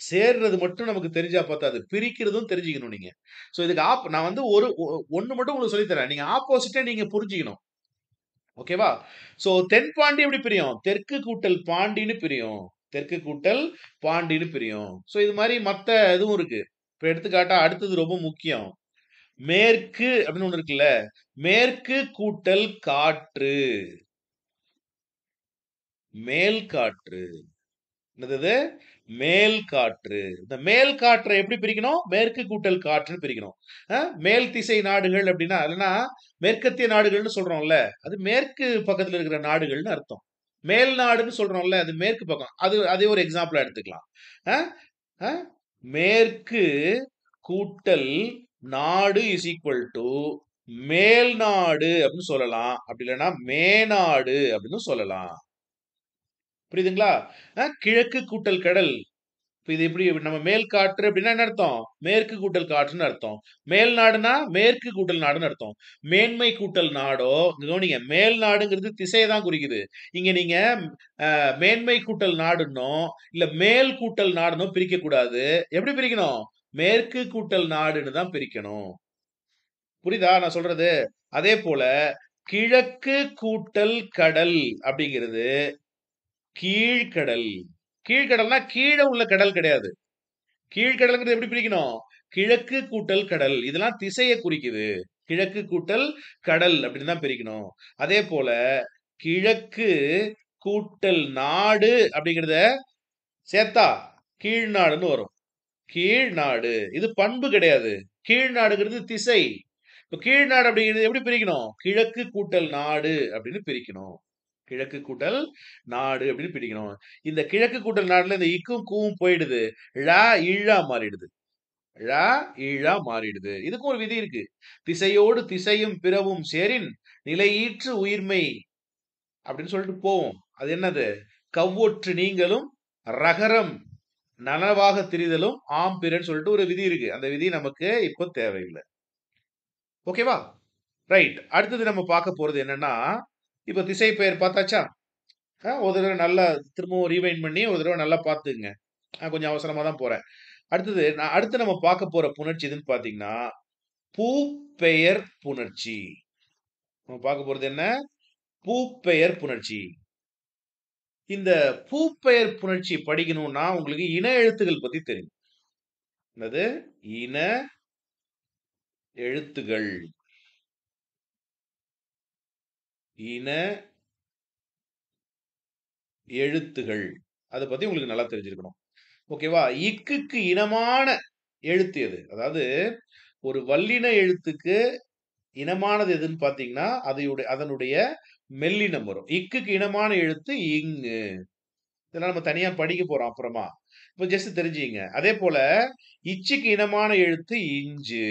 சேர்றது மட்டும் நமக்கு தெரிஞ்சா பார்த்தாது, பிரிக்கிறதும் தெரிஞ்சுக்கணும் நீங்க. சோ இதுக்கு நான் வந்து ஒண்ணு மட்டும் உங்களுக்கு சொல்லி தரேன். நீங்க ஆப்போசிட்டா நீங்க புரிஞ்சுக்கணும். ஓகேவா? சோ தென்பாண்டி எப்படி பிரியும்? தெற்கு கூட்டல் பாண்டின்னு பிரியும். தெற்கு கூட்டல் பாண்டின்னு பிரியும். சோ இது மாதிரி மத்த இதுவும் இருக்கு. இப்ப எடுத்துக்காட்டா அடுத்தது ரொம்ப முக்கியம். மேற்கு அப்படின்னு ஒண்ணு இருக்குல்ல, மேற்கு கூட்டல் காற்று. மேல் காற்று. என்னது? மேல் காற்று. இந்த மேல் காற்றை எப்படி பிரிக்கணும்? மேற்கு கூட்டல் காற்றுன்னு பிரிக்கணும். மேல் திசை நாடுகள் அப்படின்னா இல்லைன்னா மேற்கத்திய நாடுகள்னு சொல்றோம்ல, அது மேற்கு பக்கத்துல இருக்கிற நாடுகள்னு அர்த்தம். மேல் நாடுன்னு சொல்றோம்ல, அது மேற்கு பக்கம். அதே ஒரு எக்ஸாம்பிளா எடுத்துக்கலாம். அஹ், அஹ், மேற்கு கூட்டல் நாடு இஸ் ஈக்குவல் டு மேல் நாடு அப்படின்னு சொல்லலாம். அப்படி இல்லைன்னா மேநாடு அப்படின்னு சொல்லலாம். புரியுதுங்களா? கிழக்கு கூட்டல் கடல். இப்ப இது எப்படி நம்ம மேல் காற்று அப்படின்னா என்ன அர்த்தம்? மேற்கு கூட்டல் காற்றுன்னு அர்த்தம். மேல் நாடுனா மேற்கு கூட்டல் நாடுன்னு அர்த்தம். மேன்மை கூட்டல் நாடோ, கவனிங்க, மேல் நாடுங்கிறது திசையை தான் குறிக்குது. இங்க நீங்க மேன்மை கூட்டல் நாடுன்னோ இல்ல மேல் கூட்டல் நாடுனோ பிரிக்க கூடாது. எப்படி பிரிக்கணும்? மேற்கு கூட்டல் நாடுன்னு தான் பிரிக்கணும். புரியுதா நான் சொல்றது? அதே போல கிழக்கு கூட்டல் கடல் அப்படிங்கிறது கீழ்கடல். கீழ்கடல்னா கீழே உள்ள கடல் கிடையாது. கீழ்கடல்ங்கிறது எப்படி பிரிக்கணும்? கிழக்கு கூட்டல் கடல். இதெல்லாம் திசையை குறிக்குது. கிழக்கு கூட்டல் கடல் அப்படின்னு தான் பிரிக்கணும். அதே போல கிழக்கு கூட்டல் நாடு அப்படிங்கிறத சேர்த்தா கீழ்நாடுன்னு வரும். கீழ்நாடு இது பண்பு கிடையாது. கீழ்நாடுங்கிறது திசை. இப்ப கீழ்நாடு அப்படிங்கிறது எப்படி பிரிக்கணும்? கிழக்கு கூட்டல் நாடு அப்படின்னு பிரிக்கணும். கிழக்கு கூட்டல் நாடு அப்படின்னு பிரிக்கணும். இந்த கிழக்கு கூட்டல் நாடுல இந்த இக்கும் கூவும் போயிடுது. ழ ஈழா மாறிடுது. ழ ஈழா மாறிடுது. இதுக்கும் ஒரு விதி இருக்கு. திசையோடு திசையும் பிறவும் சேரின் நிலையீற்று உயிர்மை அப்படின்னு சொல்லிட்டு போவோம். அது என்னது? கவ்வொற்று நீங்களும் ரகரம் நனவாக திரிதலும் ஆம் பிறன்னு சொல்லிட்டு ஒரு விதி இருக்கு. அந்த விதி நமக்கு இப்போ தேவையில்லை. ஓகேவா? ரைட். அடுத்தது நம்ம பார்க்க போறது என்னன்னா, இப்ப திசை பெயர் பார்த்தாச்சா? ஒரு தடவை நல்லா திரும்பவும் ரீவைண்ட் பண்ணி ஒரு தடவை நல்லா பார்த்துக்குங்க. கொஞ்சம் அவசரமா தான் போறேன். அடுத்து நம்ம பார்க்க போற புணர்ச்சி எதுன்னு பார்த்தீங்கன்னா, பூ பெயர் புணர்ச்சி. நம்ம பார்க்க போறது என்ன? பூ பெயர் புணர்ச்சி. இந்த பூ பெயர் புணர்ச்சி படிக்கணும்னா உங்களுக்கு இன எழுத்துகள் பத்தி தெரியும். என்னது? இன எழுத்துகள். இன எழுத்துகள். அத பத்தி உங்களுக்கு நல்லா தெரிஞ்சிருக்கணும். ஓகேவா? இக்குக்கு இனமான எழுத்து எது? அதாவது ஒரு வல்லின எழுத்துக்கு இனமானது எதுன்னு பார்த்தீங்கன்னா, அதனுடைய மெல்லினம் வரும். இக்குக்கு இனமான எழுத்து இங்கு. இதெல்லாம் நம்ம தனியா படிக்க போறோம் அப்புறமா. இப்ப ஜஸ்ட் தெரிஞ்சுக்கங்க. அதே போல இச்சுக்கு இனமான எழுத்து இஞ்சு.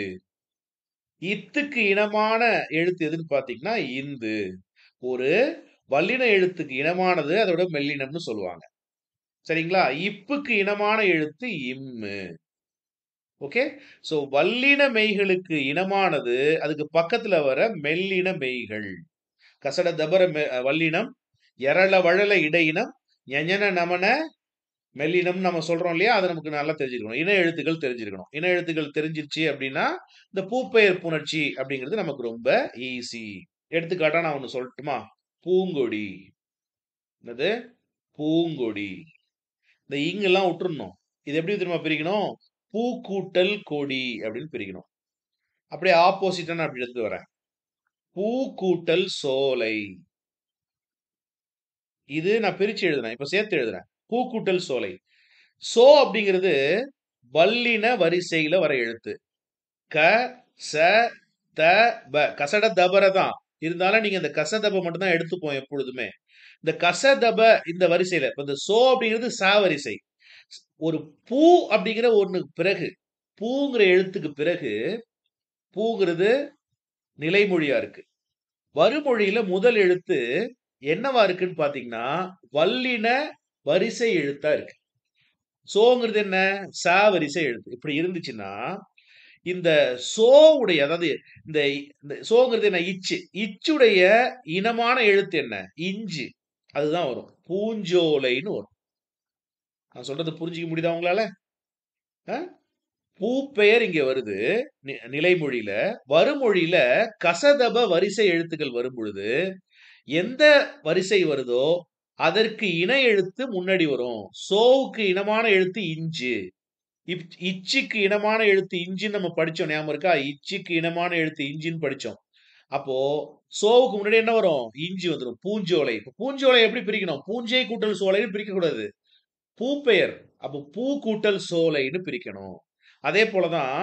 இத்துக்கு இனமான எழுத்து எதுன்னு பார்த்தீங்கன்னா, இந்து. ஒரு வல்லின எழுத்துக்கு இனமானது அதோட மெல்லினம்னு சொல்லுவாங்க. சரிங்களா? இப்புக்கு இனமான எழுத்து இம்மு. ஓகே. சோ வல்லின மெய்களுக்கு இனமானது அதுக்கு பக்கத்துல வர மெல்லின மெய்கள். கசட தபர வல்லினம், எரள வழல இடையினம், ஞஞன நமன மெல்லினம் நம்ம சொல்றோம் இல்லையா? அது நமக்கு நல்லா தெரிஞ்சிருக்கணும். இன எழுத்துக்கள் தெரிஞ்சிருக்கணும். இன எழுத்துக்கள் தெரிஞ்சிருச்சு அப்படின்னா, இந்த பூப்பெயர் புணர்ச்சி அப்படிங்கிறது நமக்கு ரொம்ப ஈஸி. எடுத்துக்காட்டா நான் ஒண்ணு சொல்லட்டுமா? பூங்கொடி. என்னது? பூங்கொடி. இந்த இங்கெல்லாம் விட்டுறணும். இது எப்படி தெரியுமா பிரிக்கணும்? பூ கூட்டல் கொடி அப்படின்னு பிரிக்கணும். அப்படியே ஆப்போசிட்டா நான் அப்படி எடுத்து வரேன். பூ கூட்டல் சோலை. இது நான் பிரிச்சு எழுதுறேன். இப்ப சேர்த்து எழுதுறேன். பூ கூட்டல் சோலை. சோ அப்படிங்கிறது வல்லின வரிசையில வர எழுத்து. க, ச, த, ப. கசட தபர தான். இருந்தாலும் நீங்க இந்த கசதப மட்டும் தான் எடுத்துப்போம் எப்பொழுதுமே. இந்த கசதப இந்த வரிசையில இப்ப இந்த சோ அப்படிங்கிறது ச வரிசை. ஒரு பூ அப்படிங்கிற ஒண்ணுக்கு பிறகு பூங்கிற எழுத்துக்கு பிறகு பூங்கிறது நிலைமொழியா இருக்கு. வருமொழியில முதல் எழுத்து என்னவா இருக்குன்னு பாத்தீங்கன்னா வல்லின வரிசை எழுத்தா இருக்கு. சோங்கிறது என்ன? ச வரிசை எழுத்து. இப்படி இருந்துச்சுன்னா இந்த சோ உடைய அதாவது இந்த இந்த சோங்கிறது என்ன? இச்சு. இச்சுடைய இனமான எழுத்து என்ன? இஞ்சு. அதுதான் வரும். பூஞ்சோலைன்னு வரும். நான் சொல்றது புரிஞ்சுக்க முடியுதா உங்களால? ஆ? பூப்பெயர் இங்க வருது நிலைமொழியில. வருமொழியில கசதப வரிசை எழுத்துக்கள் வரும் பொழுது எந்த வரிசை வருதோ அதற்கு இன எழுத்து முன்னாடி வரும். சோவுக்கு இனமான எழுத்து இஞ்சு. இச்சுக்கு இனமான எழுத்து இஞ்சின்னு நம்ம படிச்சோம், ஞாபகம் இருக்கா? இச்சுக்கு இனமான எழுத்து இஞ்சின்னு படிச்சோம். அப்போ சோவுக்கு முன்னாடி என்ன வரும்? இஞ்சி வந்துடும். பூஞ்சோலை. இப்ப பூஞ்சோலை எப்படி பிரிக்கணும்? பூஞ்சை கூட்டல் சோலைன்னு பிரிக்க கூடாது. பூப்பெயர். அப்போ பூ கூட்டல் சோலைன்னு பிரிக்கணும். அதே போலதான்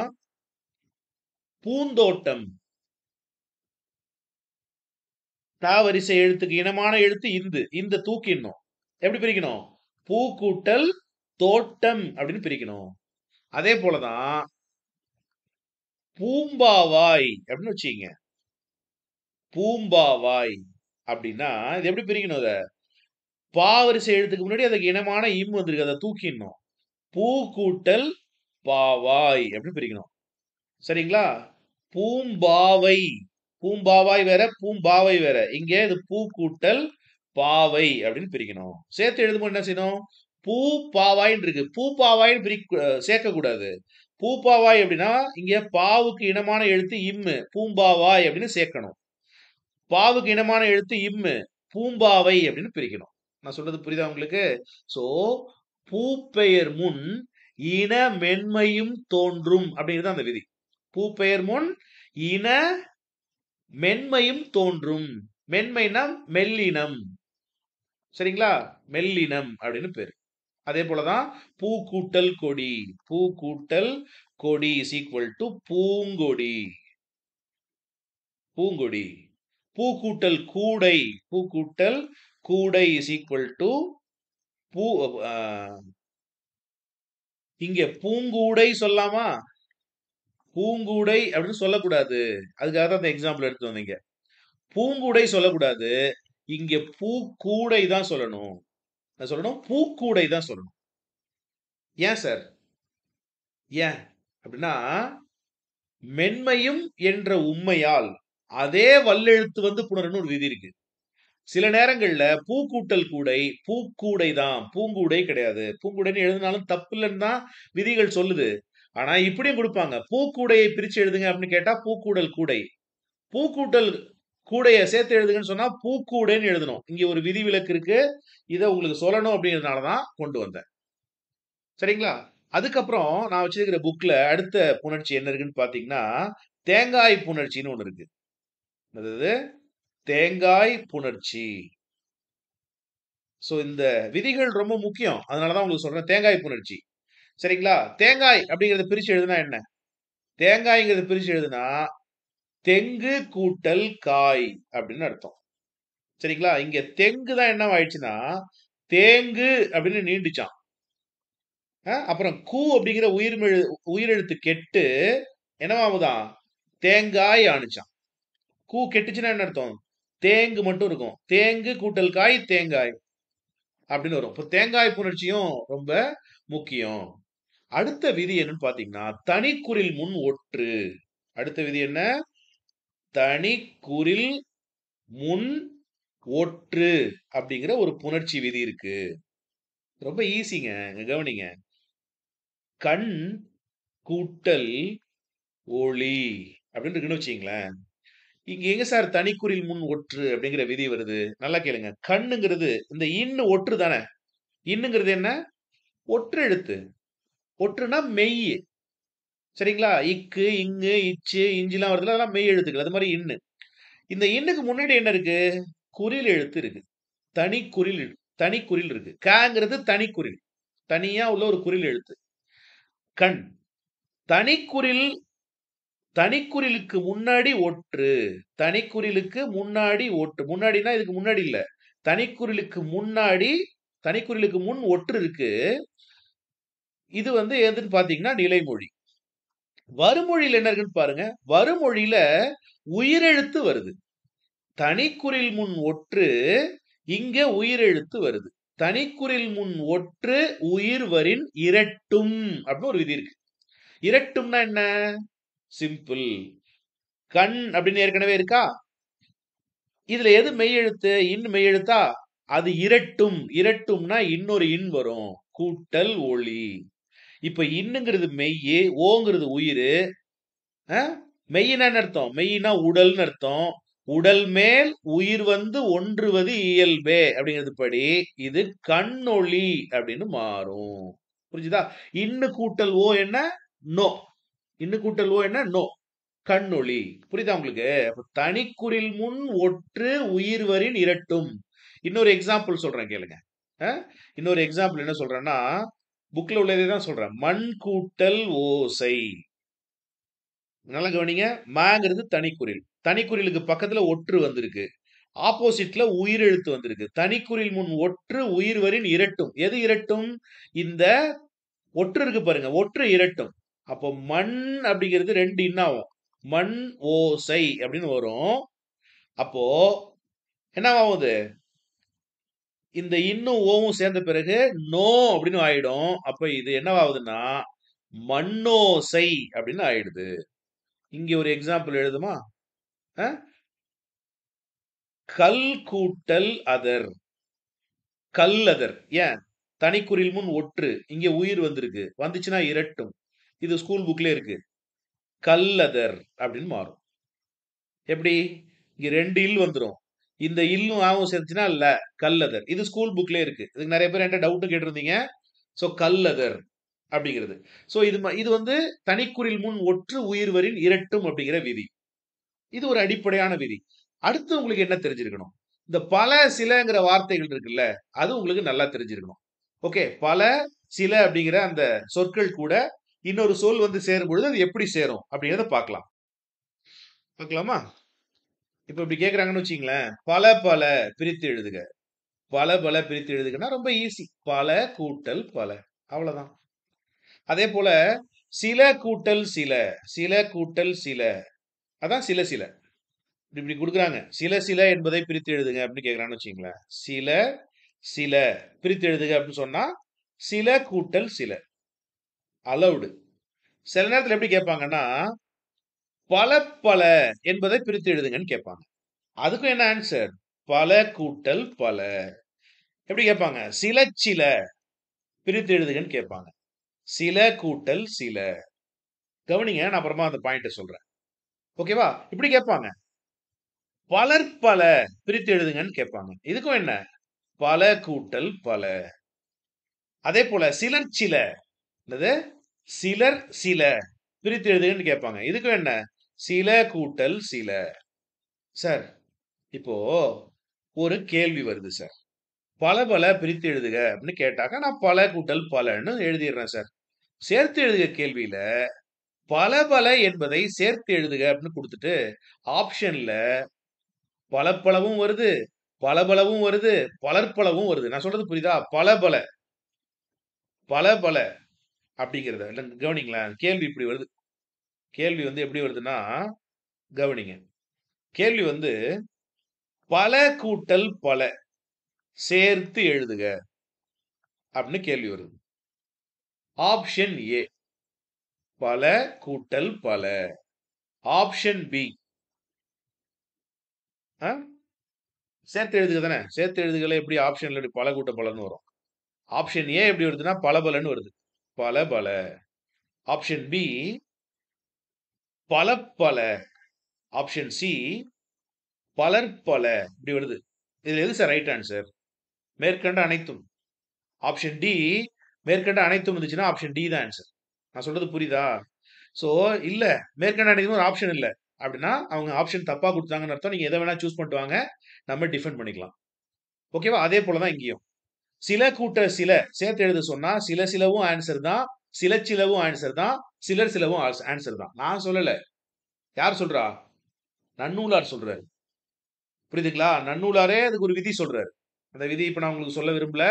பூந்தோட்டம். தா வரிசை எழுத்துக்கு இனமான எழுத்து இந்து. இந்த தூக்கிடணும். எப்படி பிரிக்கணும்? பூ கூட்டல் தோட்டம் அப்படின்னு பிரிக்கணும். அதே போலதான் பூம்பாவாய் அப்படின்னு வச்சுக்கங்க. பூம்பாவாய் அப்படின்னா இது எப்படி பிரிக்கணும்? இத பா வரிசை எழுத்துக்கு முன்னாடி அதுக்கு இனமான இம் வந்திருக்கு, அதை தூக்கிடணும். பூ கூட்டல் பாவாய் அப்படின்னு பிரிக்கணும். சரிங்களா? பூம்பாவை, பூம்பாவாய் வேற, பூம்பாவை வேற. இங்க இது பூ கூட்டல் பாவை அப்படின்னு பிரிக்கணும். சேர்த்து எழுதும்போது என்ன செய்யணும்? பூ பாவாயின்னு இருக்கு. பூ பாவாயின்னு சேர்க்க கூடாது. பூப்பாவாய் அப்படின்னா இங்க பாவுக்கு இனமான எழுத்து இம்மு, பூம்பாவாய் அப்படின்னு சேர்க்கணும். பாவுக்கு இனமான எழுத்து இம்மு, பூம்பாவை அப்படின்னு பிரிக்கணும். நான் சொல்றது புரியுதா உங்களுக்கு? சோ பூப்பெயர் முன் இன மென்மையும் தோன்றும் அப்படிங்கிறது அந்த விதி. பூப்பெயர் முன் இன மென்மையும் தோன்றும். மென்மைனா மெல்லினம். சரிங்களா? மெல்லினம் அப்படின்னு பேரு. அதே போலதான் பூ கூட்டல் கொடி, பூ கூட்டல் கொடி இஸ் ஈக்குவல் டு பூங்கொடி. பூங்கொடி. பூ கூட்டல் கூடை, பூ கூட்டல் கூடை இஸ் ஈக்குவல் டு பூ. இங்க பூங்கூடை சொல்லாமா? பூங்கூடை அப்படின்னு சொல்லக்கூடாது. அதுக்காக தான் அந்த எக்ஸாம்பிள் எடுத்து வந்தீங்க. பூங்கூடை சொல்லக்கூடாது. இங்க பூக்கூடை தான் சொல்லணும். நான் சொல்லணும் பூக்கூடை தான் சொல்லணும். ஏன் சார்? ஏன் அப்படின்னா மென்மையும் என்ற உண்மையால் அதே வல்லெழுத்து வந்து புணரன்னு ஒரு விதி இருக்கு. சில நேரங்கள்ல பூக்கூட்டல் கூடை பூக்கூடை தான், பூங்கூடை கிடையாது. பூங்கூடைன்னு எழுதினாலும் தப்பு இல்லைன்னு தான் விதிகள் சொல்லுது. ஆனா இப்படியும் கொடுப்பாங்க, பூக்கூடையை பிரிச்சு எழுதுங்க அப்படின்னு கேட்டா பூக்கூடல் கூடை, பூக்கூட்டல் கூடைய சேர்த்து எழுதுங்கன்னு சொன்னா பூக்கூடைன்னு எழுதணும். இங்க ஒரு விதி விலக்கு இருக்கு. இதை உங்களுக்கு சொல்லணும் அப்படிங்கிறதுனாலதான் கொண்டு வந்தேன். சரிங்களா? அதுக்கப்புறம் நான் வச்சிருக்கிற புக்ல அடுத்த புணர்ச்சி என்ன இருக்குன்னு பாத்தீங்கன்னா தேங்காய் புணர்ச்சின்னு ஒண்ணு இருக்கு. அதாவது தேங்காய் புணர்ச்சி. சோ இந்த விதிகள் ரொம்ப முக்கியம். அதனாலதான் உங்களுக்கு சொல்றேன் தேங்காய் புணர்ச்சி. சரிங்களா? தேங்காய் அப்படிங்கறத பிரிச்சு எழுதுனா என்ன? தேங்காய்ங்கிறத பிரிச்சு எழுதுனா தெங்கு கூட்டல் காய் அப்படின்னு அர்த்தம். சரிங்களா? இங்க தெங்கு தான் என்ன ஆயிடுச்சுன்னா தேங்கு அப்படின்னு நீண்டுச்சான். அப்புறம் கூ அப்படிங்கிற உயிரெழுத்து கெட்டு என்னவாகுதான்? தேங்காய் ஆணுச்சான். கூ கெட்டுச்சுன்னா என்ன அர்த்தம்? தேங்கு மட்டும் இருக்கும். தேங்கு கூட்டல் காய் தேங்காய் அப்படின்னு வரும். இப்போ தேங்காய் புணர்ச்சியும் ரொம்ப முக்கியம். அடுத்த விதி என்னன்னு பாத்தீங்கன்னா தனிக்குறில் முன் ஒற்று. அடுத்த விதி என்ன? தனிக்குறில் முன் ஒற்று அப்படிங்கிற ஒரு புணர்ச்சி விதி இருக்கு. ரொம்ப ஈஸிங்க, கவனிங்க. கண் கூட்டல் ஒளி அப்படின்னு இருக்குன்னு வச்சுங்களேன். இங்க எங்க சார் தனிக்குறில் முன் ஒற்று அப்படிங்கிற விதி வருது? நல்லா கேளுங்க. கண்ணுங்கிறது இந்த இன்னு ஒற்று தானே. இன்னுங்கிறது என்ன? ஒற்று எழுத்து. ஒற்றுனா மெய். சரிங்களா? இக்கு இங்கு இச்சு இஞ்சிலாம் வருதுல, அதெல்லாம் மெய் எழுத்துக்கள். அது மாதிரி இன்னு. இந்த இன்னுக்கு முன்னாடி என்ன இருக்கு? குறில் எழுத்து இருக்கு. தனிக்குறில் இருக்கு. காங்கிறது தனிக்குறில், தனியா உள்ள ஒரு குறில் எழுத்து. கண் தனிக்குறில், தனிக்குறிலுக்கு முன்னாடி ஒற்று. தனிக்குறிலுக்கு முன்னாடி ஒற்று. முன்னாடினா இதுக்கு முன்னாடி இல்ல, தனிக்குறிலுக்கு முன்னாடி, தனிக்குறிலுக்கு முன் ஒற்று இருக்கு. இது வந்து எதுன்னு பாத்தீங்கன்னா நிலைமொழி. வருமொழியில் என்ன இருக்குன்னு பாருங்க. வருமொழியில உயிரெழுத்து வருது. தனிக்குறில் முன் ஒற்று, இங்க உயிரெழுத்து வருது. தனிக்குறில் முன் ஒற்று உயிர் வரின் இரட்டும் அப்படின்னு ஒரு விதி இருக்கு. இரட்டும்னா என்ன? சிம்பிள். கண் அப்படின்னு ஏற்கனவே இருக்கா? இதுல எது மெய் எழுத்து? இன் மெய் எழுத்தா? அது இரட்டும். இரட்டும்னா இன்னொரு இன் வரும், கூட்டல் ஒளி. இப்ப இன்னுங்கிறது மெய்யு, ஓங்கிறது உயிர். மெய்யினா என்ன அர்த்தம்? மெய்யினா உடல்னு அர்த்தம். உடல் மேல் உயிர் வந்து ஒன்றுவது இயல்பே அப்படிங்கிறது படி இது கண்ணொளி அப்படின்னு மாறும். புரிஞ்சுதா? இன்னு கூட்டல் ஓ என்ன? நோ. இன்னு கூட்டல் ஓ என்ன? நோ. கண்ணொளி. புரியுதா உங்களுக்கு? தனிக்குறில் முன் ஒற்று உயிர்வரின் இரட்டும். இன்னொரு எக்ஸாம்பிள் சொல்றேன் கேளுங்க. இன்னொரு எக்ஸாம்பிள் என்ன சொல்றேன்னா புக்ல உள்ளதே தான் சொல்றேன். மண் கூட்டல் ஓசை. நல்லா கவனிங்க. மாங்கிறது தனிக்குறில். தனிக்குறிலுக்கு பக்கத்துல ஒற்று வந்திருக்கு. ஆப்போசிட்ல உயிர் எழுத்து வந்திருக்கு. தனிக்குறில் முன் ஒற்று உயிர்வரின் இரட்டும். எது இரட்டும்? இந்த ஒற்று இருக்கு பாருங்க, ஒற்று இரட்டும். அப்போ மண் அப்படிங்கிறது ரெண்டு இன்னாகும். மண் ஓசை அப்படின்னு வரும். அப்போ என்ன ஆகுது? இந்த இன்னும் ஓவும் சேர்ந்த பிறகு நோ அப்படின்னு ஆயிடும். அப்ப இது என்னவாகுதுன்னா மண்ணோசை அப்படின்னு ஆயிடுது. இங்க ஒரு எக்ஸாம்பிள் எழுதுமா? அஹ்? கல் கூட்டல் அதர். கல்லதர். ஏன்? தனிக்குறில் முன் ஒற்று. இங்க உயிர் வந்திருக்கு. வந்துச்சுன்னா இரட்டும். இது ஸ்கூல் புக்ல இருக்கு. கல்லதர் அப்படின்னு மாறும். எப்படி? இங்க 2 இல் வந்துரும். இந்த இல்லும் ஆவும் சேர்த்துச்சுன்னா இல்ல கல்லதர். இது ஸ்கூல் புக்ல இருக்கு. இதுக்கு நிறைய பேர் என்கிட்ட டவுட் கேட்டிருந்தீங்க. சோ கல்லதர் அப்படிங்கிறது. சோ இது வந்து தனிக்குறில் முன் ஒற்று உயிர்வரின் இரட்டும் அப்படிங்கிற விதி. இது ஒரு அடிப்படையான விதி. அடுத்து உங்களுக்கு என்ன தெரிஞ்சிருக்கணும்? இந்த பல சிலங்கிற வார்த்தைகள் இருக்குல்ல, அது உங்களுக்கு நல்லா தெரிஞ்சிருக்கணும். ஓகே, பல சில அப்படிங்கிற அந்த சொற்கள் கூட இன்னொரு சொல் வந்து சேரும் பொழுது அது எப்படி சேரும் அப்படிங்கறத பார்க்கலாம். பார்க்கலாமா? இப்ப இப்படி கேக்குறாங்கன்னு வச்சுங்களேன். பல பல பிரித்து எழுதுக. பல பல பிரித்து எழுதுகன்னா ரொம்ப ஈஸி. பல கூட்டல் பல. அவ்வளவுதான். அதே போல சில கூட்டல் சில, சில கூட்டல் சில, அதான் சில சில. இப்படி கொடுக்குறாங்க. சில சில என்பதை பிரித்து எழுதுங்க அப்படின்னு கேக்குறான்னு வச்சுங்களேன். சில சில பிரித்து எழுதுக அப்படின்னு சொன்னா சில கூட்டல் சில அலவுடு. சில நேரத்துல எப்படி கேட்பாங்கன்னா பல பல என்பதை பிரித்து எழுதுங்கன்னு கேட்பாங்க. அதுக்கும் என்ன ஆன்சர்? பல கூட்டல் பல. எப்படி கேட்பாங்க? சில சில பிரித்து எழுதுங்கன்னு கேட்பாங்க. சில கூட்டல் சில. கவனிங்க, நான் அப்புறமா அந்த பாயிண்ட் சொல்றேன். ஓகேவா? இப்படி கேட்பாங்க. பலர் பல பிரித்து எழுதுங்கன்னு கேட்பாங்க. இதுக்கும் என்ன? பல கூட்டல் பல. அதே போல சிலர் சில, என்னது? சிலர் சில பிரித்து எழுதுங்கன்னு கேட்பாங்க. இதுக்கும் என்ன? சில கூட்டல் சில. சார், இப்போ ஒரு கேள்வி வருது சார். பல பல பிரித்து எழுதுக அப்படின்னு கேட்டாக்க நான் பல கூட்டல் பலன்னு எழுதிடுறேன் சார். சேர்த்து எழுதுக கேள்வியில பல பல என்பதை சேர்த்து எழுதுக அப்படின்னு கொடுத்துட்டு ஆப்ஷன்ல பலப்பளவும் வருது, பலபலவும் வருது, பலர்பலவும் வருது. நான் சொல்றது புரியுதா? பல பல பல பல அப்படிங்கிறத கவனிங்களேன். கேள்வி இப்படி வருது. கேள்வி வந்து எப்படி வருதுன்னா, கவனிங்க. கேள்வி வந்து பல கூட்டல் பல சேர்த்து எழுதுக அப்படின்னு கேள்வி வருது. ஆப்ஷன் ஏ பல கூட்டல் பல. ஆப்ஷன் பி சேர்த்து எழுதுக தானே. சேர்த்து எழுதுகளை எப்படி ஆப்ஷன்ல பல கூட்ட பலன்னு வரும். ஆப்ஷன் ஏ எப்படி வருதுன்னா பலபலன்னு வருது. பல பல. ஆப்ஷன் பி பல பல. ஆப்ஷன் சி பலர் பல. இப்படி வருது. இதுல எது சார் ரைட் ஆன்சர்? மேற்கண்ட அனைத்தும். ஆப்ஷன் டி மேற்கண்ட அனைத்தும் இருந்துச்சுன்னா ஆப்ஷன் டி தான் ஆன்சர். நான் சொல்றது புரியுதா? சோ இல்ல மேற்கண்ட அனைத்தும் ஒரு ஆப்ஷன் இல்ல அப்படின்னா அவங்க ஆப்ஷன் தப்பா கொடுத்தாங்கன்னு அர்த்தம். நீங்க எதை வேணா சூஸ் பண்ணிட்டு வாங்க, நம்ம டிஃபெண்ட் பண்ணிக்கலாம். ஓகேவா? அதே போலதான் இங்கேயும் சில கூட்ட சில சேர்த்து எழுத சொன்னா சில சிலவும் ஆன்சர் தான், சில சிலவும் ஆன்சர் தான், சிலர் சிலவும் ஆன்சர் தான். நான் சொல்லல. யார் சொல்றா? நன்னூலார் சொல்றாரு. புரியுதுங்களா? நன்னூலாரே அதுக்கு ஒரு விதி சொல்றாரு. அந்த விதி இப்ப நான் உங்களுக்கு சொல்ல விரும்பல.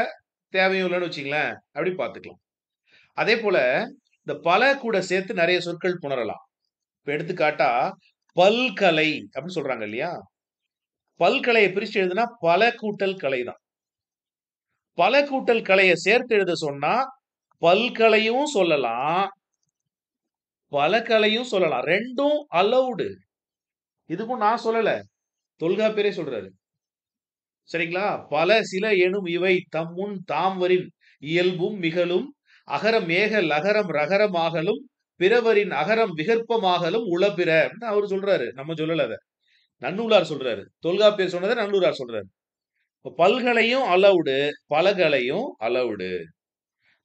தேவையும் இல்லைன்னு வச்சுங்களேன். அப்படி பார்த்துக்கலாம். அதே போல இந்த பல கூட சேர்த்து நிறைய சொற்கள் புணரலாம். இப்ப எடுத்துக்காட்டா பல்கலை அப்படின்னு சொல்றாங்க இல்லையா? பல்கலையை பிரிச்சு எழுதுனா பல கூட்டல் கலை தான். பல கூட்டல் கலையை சேர்த்து எழுத சொன்னா பல்கலையும் சொல்லலாம், பல கலையும் சொல்லலாம். ரெண்டும் அலௌடு. இதுக்கும் நான் சொல்லல, தொல்காப்பியரே சொல்றாரு. சரிங்களா? பல சில எனும் இவை தம்முன் தாம்வரின் இயல்பும் மிகலும் அகரம் ஏக லகரம் ரகரமாகலும் பிறவரின் அகரம் விகற்பமாகலும் உளபிற அப்படின்னு அவர் சொல்றாரு. நம்ம சொல்லல அத. நன்னூலார் சொல்றாரு. தொல்காப்பியர் சொன்னதை நன்னூலார் சொல்றாரு. பல்கலையும் அலௌடு, பலகலையும் அலௌடு.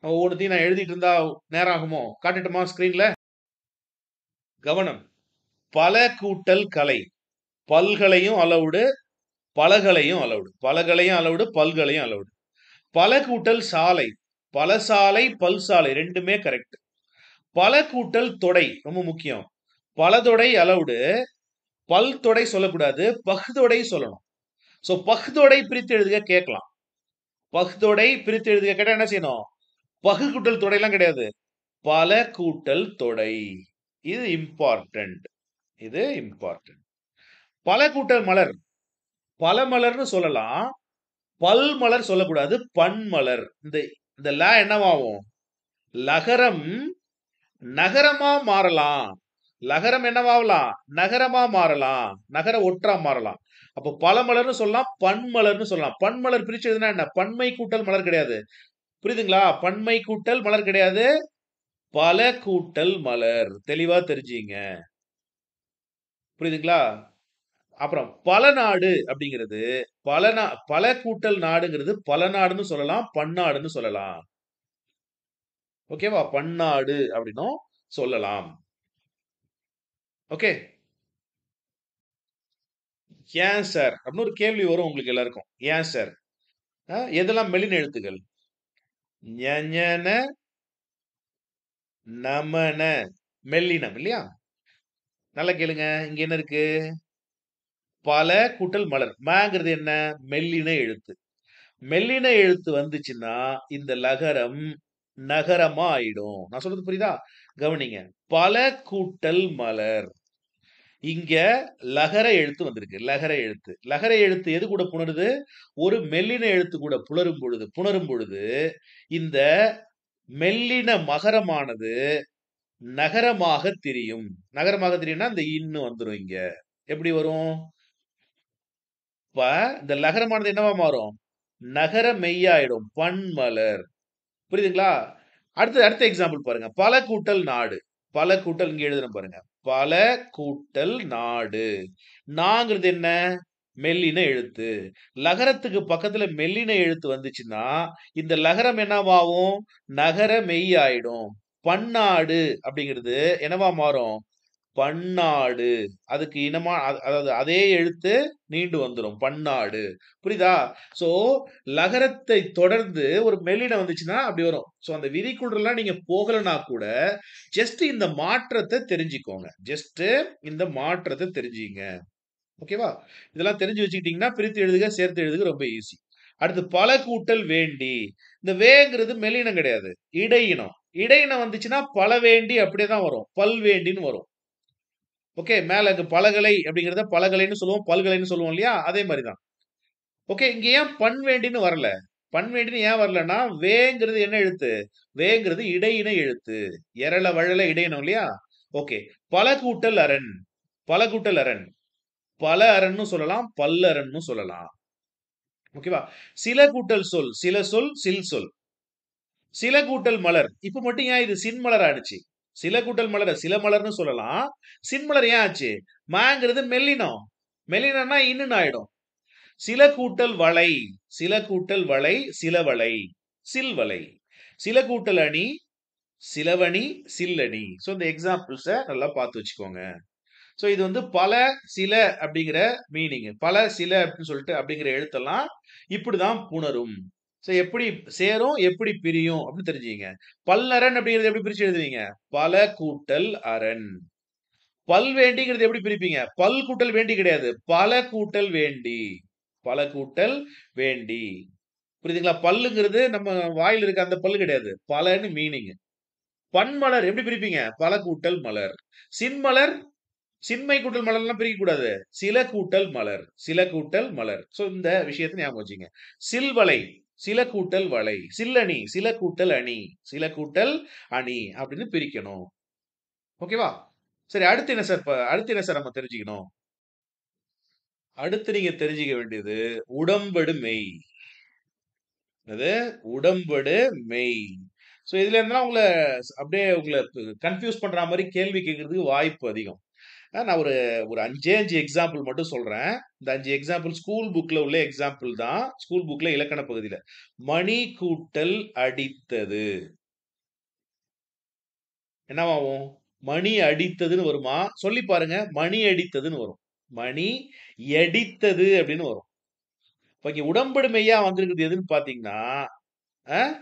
ஒவ்வொருத்தையும் நான் எழுதிட்டு இருந்தா நேரம் ஆகுமோ? காட்டட்டுமா ஸ்கிரீன்ல? கவனம். பல கூட்டல் கலை. பல்கலையும் அலௌடு, பலகலையும் அலௌடு. பலகலையும் அலௌடு, பல்கலையும் அலௌடு. பல கூட்டல் சாலை. பல சாலை, பல் சாலை ரெண்டுமே கரெக்ட். பல கூட்டல் தொடை ரொம்ப முக்கியம். பல தொடை அலௌடு, பல் தொடை சொல்லக்கூடாது, பகுதொடை சொல்லணும். சோ பகுதொடை பிரித்து எழுதுக கேட்கலாம். பகுதொடை பிரித்து எழுதுக கேட்டா என்ன செய்யணும்? பகு கூட்டல் தொடை எல்லாம் கிடையாது. பல கூட்டல் தொடை. இது இம்பார்ட்டன்ட். இது இம்பார்ட்டன்ட். பல கூட்டல் மலர். பல மலர்னு சொல்லலாம், பல்மலர் சொல்லக்கூடாது, பன்மலர். இந்த இந்த ல என்னவாகும்? லகரம் நகரமா மாறலாம். லகரம் என்னவாகலாம்? நகரமா மாறலாம். நகர ஒற்றா மாறலாம். அப்போ பலமலர்னு சொல்லலாம், பன்மலர்னு சொல்லலாம். பன்மலர் பிரிச்சு எழுதுனா என்ன? பன்மை கூட்டல் மலர் கிடையாது. புரியுதுங்களா? பன்மை கூட்டல் மலர் கிடையாது, பல கூட்டல் மலர். தெளிவா தெரிஞ்சுங்க. புரியுதுங்களா? அப்புறம் பல நாடு அப்படிங்கிறது பல கூட்டல் நாடுங்கிறது பல நாடுன்னு சொல்லலாம், பன்னாடுன்னு சொல்லலாம். ஓகேவா? பன்னாடு அப்படின்னும் சொல்லலாம். ஓகே. ஏன் சார் அப்படின்னு ஒரு கேள்வி வரும் உங்களுக்கு எல்லாருக்கும். ஏன் சார்? எதெல்லாம் மெல்லின எழுத்துக்கள்? ஞ, ஞ, ன, நமன மெல்லினம் இல்லையா? நல்லா கேளுங்க. இங்க என்ன இருக்கு? பல கூட்டல் மலர். மங்கிறது என்ன? மெல்லின எழுத்து. மெல்லின எழுத்து வந்துச்சுன்னா இந்த லகரம் நகரமா ஆயிடும். நான் சொல்றது புரியுதா? கவனிங்க. பல கூட்டல் மலர். இங்க லகர எழுத்து வந்திருக்கு. லகர எழுத்து. லகர எழுத்து எது கூட புணருது? ஒரு மெல்லின எழுத்து கூட புணரும் பொழுது இந்த மெல்லின மகரமானது நகரமாக திரியும். நகரமாக திரியும்னா இந்த இன்னு வந்துரும் இங்க. எப்படி வரும்? இப்ப இந்த லகரமானது என்னவா மாறும்? நகர மெய்யாயிடும். பன்மலர். புரியுதுங்களா? அடுத்த அடுத்த எக்ஸாம்பிள் பாருங்க. பல கூட்டல் நாடு. பல கூட்டல் இங்க எழுதுறேன் பாருங்க. பல கூட்டல் நாடு. நாங்கிறது என்ன? மெல்லின எழுத்து. லகரத்துக்கு பக்கத்துல மெல்லின எழுத்து வந்துச்சுன்னா இந்த லகரம் என்னவாகும்? நகர மெய் ஆயிடும். பன்னாடு அப்படிங்கிறது என்னவா மாறும்? பன்னாடு. அதுக்கு இனமா அதாவது அதே எழுத்து நீண்டு வந்துரும். பன்னாடு. புரியுதா? சோ லகரத்தை தொடர்ந்து ஒரு மெல்லினம் வந்துச்சுன்னா அப்படி வரும். சோ அந்த விதிக்குள்றலாம் நீங்க போகலனா கூட ஜஸ்ட் இந்த மாற்றத்தை தெரிஞ்சுக்கோங்க. ஜஸ்ட் இந்த மாற்றத்தை தெரிஞ்சுங்க. ஓகேவா? இதெல்லாம் தெரிஞ்சு வச்சுக்கிட்டீங்கன்னா பிரித்து எழுதுக, சேர்த்து எழுதுக ரொம்ப ஈஸி. அடுத்து பல கூட்டல் வேண்டி. இந்த வேங்கிறது மெல்லினம் கிடையாது. இடையினம். இடையினம் வந்துச்சுன்னா பல வேண்டி அப்படியே தான் வரும். பல்வேண்டின்னு வரும். ஓகே. மேல இங்க பலகலை அப்படிங்கிறத பலகலைன்னு சொல்லுவோம், பல்கலைன்னு சொல்லுவோம் இல்லையா? அதே மாரி தான். ஓகே. இங்க ஏன் பன்வேண்டின்னு வரல? பன்வேண்டின்னு ஏன் வரலன்னா, வேங்கிறது என்ன எழுத்து? வேங்கிறது இடையின எழுத்து. எரள வழல இடையினம் இல்லையா? ஓகே. பல கூட்டல் அரண். பல கூட்டல் அரண். பல அரண்னு சொல்லலாம், பல்லரண்னு சொல்லலாம். ஓகேவா? சில கூட்டல் சொல். சில சொல், சில் சொல். சில கூட்டல் மலர். இப்ப மட்டும் ஏன் இது சின்மலர் ஆயிடுச்சு? சில கூட்டல் மலர சில மலர்னு சொல்லலாம். சின்மலர் ஏன் ஆச்சு? மாங்கிறது மெல்லினம். மெல்லினம்னா இன்னுன்னு ஆயிடும். சில கூட்டல் வளை. சில கூட்டல் வளை, சிலவளை, சில்வளை. சில கூட்டல் அணி, சிலவணி, சில்லணி. சோ இந்த எக்ஸாம்பிள்ஸ நல்லா பார்த்து வச்சுக்கோங்க. சோ இது வந்து பல, சில அப்படிங்கிற மீனிங். பல, சில அப்படின்னு சொல்லிட்டு அப்படிங்கிற எழுத்தெல்லாம் இப்படிதான் புணரும். சோ எப்படி சேரும், எப்படி பிரியும் அப்படின்னு தெரிஞ்சுங்க. பல்லரண் அப்படிங்கிறது எப்படி பிரிச்சு எழுதுவீங்க? பல கூட்டல் அரண். பல்வேண்டிங்கிறது எப்படி பிரிப்பீங்க? பல் கூட்டல் வேண்டி கிடையாது. பல கூட்டல் வேண்டி. பல கூட்டல் வேண்டி. புரியுதுங்களா? பல்லுங்கிறது நம்ம வாயில இருக்க அந்த பல்லு கிடையாது. பலன்னு மீனிங். பன்மலர் எப்படி பிரிப்பீங்க? பல கூட்டல் மலர். சின்மலர் சின்மை கூட்டல் மலர்லாம் பிரிக்க கூடாது. சில கூட்டல் மலர். சில கூட்டல் மலர். சோ இந்த விஷயத்தை ஞாபகம் வச்சுங்க. சில்வளை. சில கூட்டல் வளை. சில்லணி. சில கூட்டல் அணி. சில கூட்டல் அணி அப்படின்னு பிரிக்கணும். ஓகேவா? சரி அடுத்து என்ன சார் அடுத்து என்ன சார் நம்ம தெரிஞ்சுக்கணும்? அடுத்து நீங்க தெரிஞ்சுக்க வேண்டியது உடம்படு மெய். அது உடம்படு மெய். சோ இதுல இருந்தா அப்படியே உங்களை கன்ஃபியூஸ் பண்ற மாதிரி கேள்வி கேட்கறதுக்கு வாய்ப்பு அதிகம். நான் ஒரு ஒரு 5 எக்ஸாம்பிள் மட்டும் சொல்றேன். இந்த 5 எக்ஸாம்பிள் ஸ்கூல் புக்ல உள்ள எக்ஸாம்பிள் தான். ஸ்கூல் புக்ல இலக்கண பகுதியில. மணி கூட்டல் அடித்தது. என்னவாகும்? மணி அடித்ததுன்னு வருமா? சொல்லி பாருங்க. மணி அடித்ததுன்னு வரும். மணி எடித்தது அப்படின்னு வரும். இப்ப இங்க உடம்படு மெய்யா வந்திருக்குது எதுன்னு பாத்தீங்கன்னா, அஹ்,